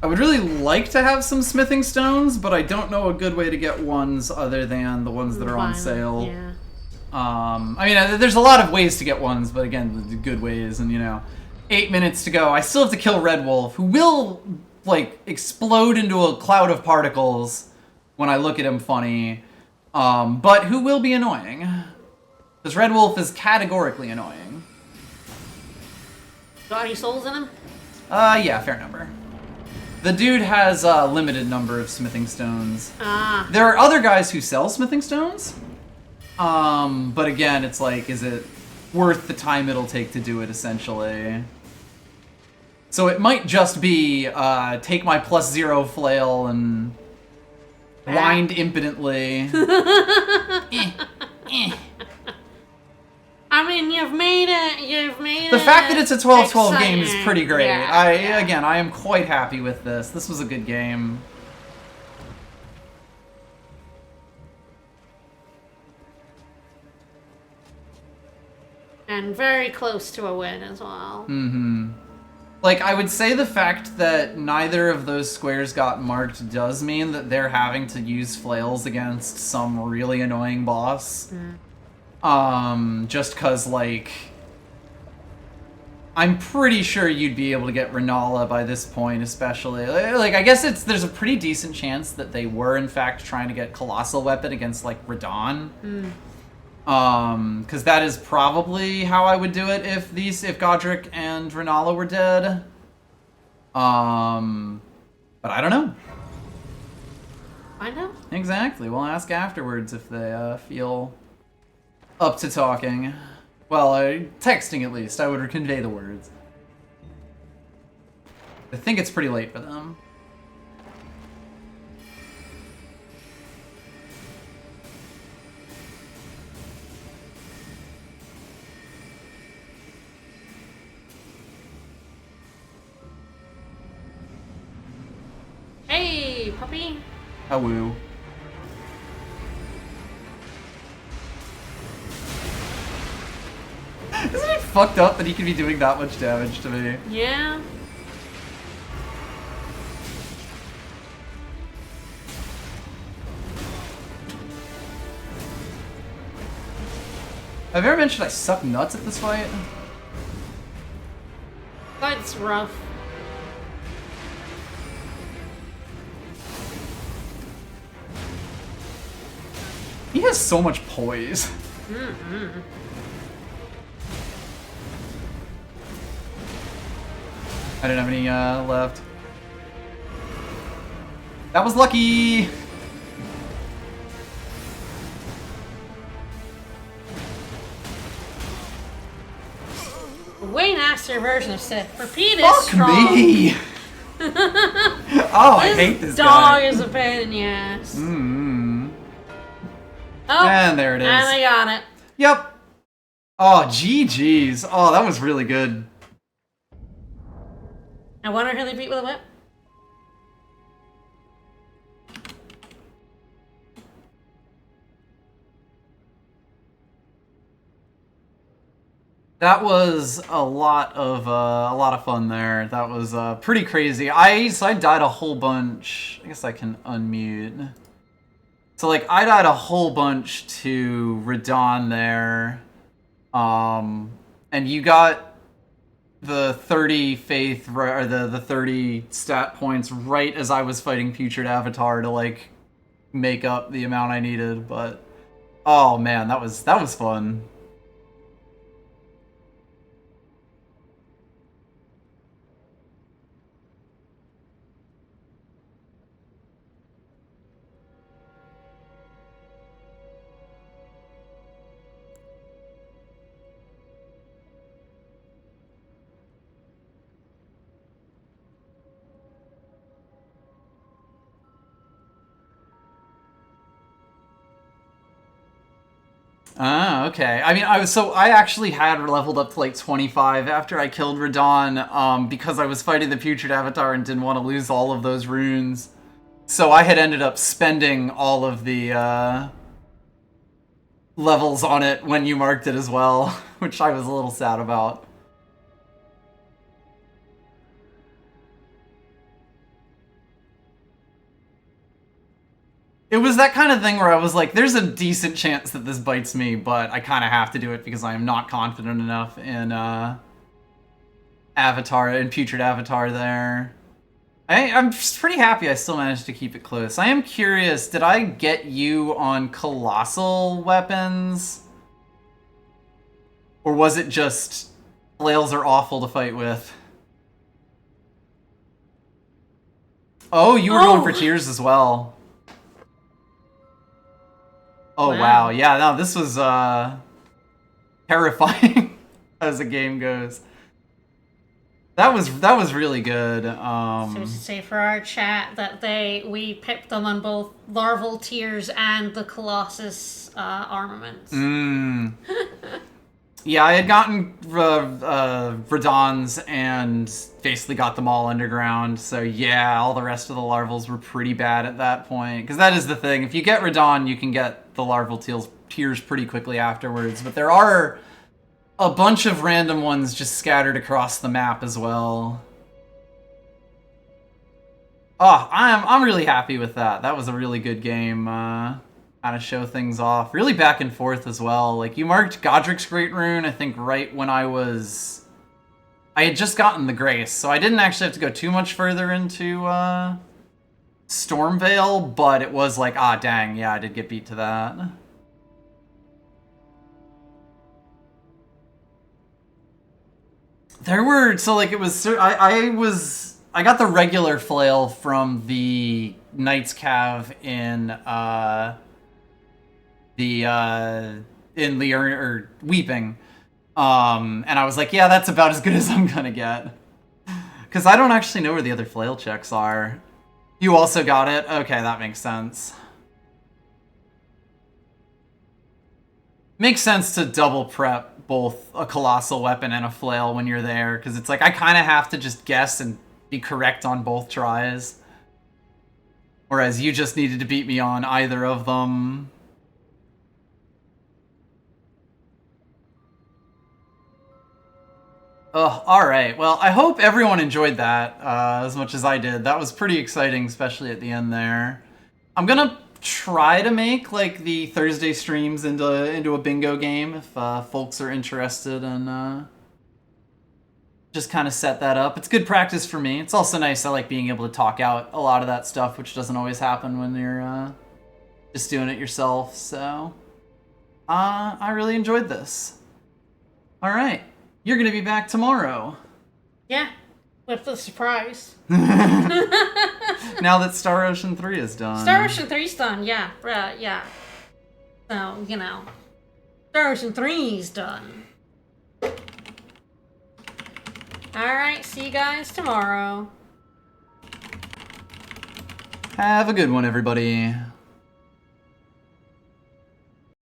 I would really like to have some smithing stones, but I don't know a good way to get ones other than the ones that are on sale. Yeah. I mean, there's a lot of ways to get ones, but again, the good ways, and, you know, 8 minutes to go. I still have to kill Red Wolf, who will, like, explode into a cloud of particles when I look at him funny, but who will be annoying. Because Red Wolf is categorically annoying. Got any souls in him? Yeah, fair number. The dude has a limited number of smithing stones. Ah. There are other guys who sell smithing stones, but again, it's like, is it worth the time it'll take to do it, essentially? So it might just be, take my +0 flail and wind impotently. I mean, you've made it. The fact that it's a 12-12 game is exciting. pretty great. Yeah, Again, I am quite happy with this. This was a good game. And very close to a win as well. Like, I would say the fact that neither of those squares got marked does mean that they're having to use flails against some really annoying boss. Just cause, like, I'm pretty sure you'd be able to get Renala by this point, especially. Like, I guess there's a pretty decent chance that they were, in fact, trying to get Colossal Weapon against, like, Radon. Because that is probably how I would do it if Godric and Renala were dead. But I don't know. I know. Exactly. We'll ask afterwards if they feel up to talking. Well, texting at least. I would convey the words. I think it's pretty late for them. Hey, puppy. A woo. Isn't it fucked up that he can be doing that much damage to me? Yeah. Have I ever mentioned I suck nuts at this fight? That's rough. He has so much poise. I didn't have any left. That was lucky! Way nastier version of Sith. Repeat is Fuck strong. me! Oh, I hate this dog guy. is a pain in the ass. Mm-hmm. Oh, And there it is. and I got it. Yep. Oh, GG's. Oh, that was really good. I wonder who they beat with a whip. That was a lot of fun there. That was pretty crazy. So I died a whole bunch. I guess I can unmute. So like I died a whole bunch to Radon there, and you got the 30 faith or the 30 stat points right as I was fighting Putrid Avatar to like make up the amount I needed. But oh man, that was fun. Ah, okay. I mean, I actually had leveled up to like 25 after I killed Radon, because I was fighting the Putrid Avatar and didn't want to lose all of those runes. So I had ended up spending all of the levels on it when you marked it as well, which I was a little sad about. It was that kind of thing where I was like, there's a decent chance that this bites me, but I kind of have to do it because I am not confident enough in Putrid Avatar there. I'm just pretty happy I still managed to keep it close. I am curious, did I get you on colossal weapons? Or was it just flails are awful to fight with? Oh, you were going for tears as well. Oh wow, yeah, no, this was terrifying as the game goes. That was really good. So to say for our chat that we pipped them on both larval tears and the Colossus armaments. Yeah, I had gotten Radons and basically got them all underground. So yeah, all the rest of the larvals were pretty bad at that point. Because that is the thing. If you get Radon, you can get the larval tears pretty quickly afterwards. But there are a bunch of random ones just scattered across the map as well. Oh, I'm really happy with that. That was a really good game. Kind of show things off. Really back and forth as well. Like, you marked Godric's Great Rune, I think, right when I had just gotten the Grace, so I didn't actually have to go too much further into Stormveil, but it was like, ah, dang, yeah, I did get beat to that. There were, so like, it was, I got the regular flail from the Knight's Cav in, in Lear or Weeping, and I was like, yeah, that's about as good as I'm gonna get, because I don't actually know where the other flail checks are. You also got it? Okay, that makes sense. Makes sense to double prep both a colossal weapon and a flail when you're there, because it's like I kind of have to just guess and be correct on both tries, whereas you just needed to beat me on either of them. Oh, alright. Well, I hope everyone enjoyed that as much as I did. That was pretty exciting, especially at the end there. I'm gonna try to make like the Thursday streams into a bingo game if folks are interested, and just kind of set that up. It's good practice for me. It's also nice. I like being able to talk out a lot of that stuff, which doesn't always happen when you're just doing it yourself. So I really enjoyed this. All right, you're gonna be back tomorrow. Yeah, with the surprise. Now that Star Ocean 3 is done. Star Ocean 3's done, yeah. Yeah. So, you know. Star Ocean 3's done. Alright, see you guys tomorrow. Have a good one, everybody.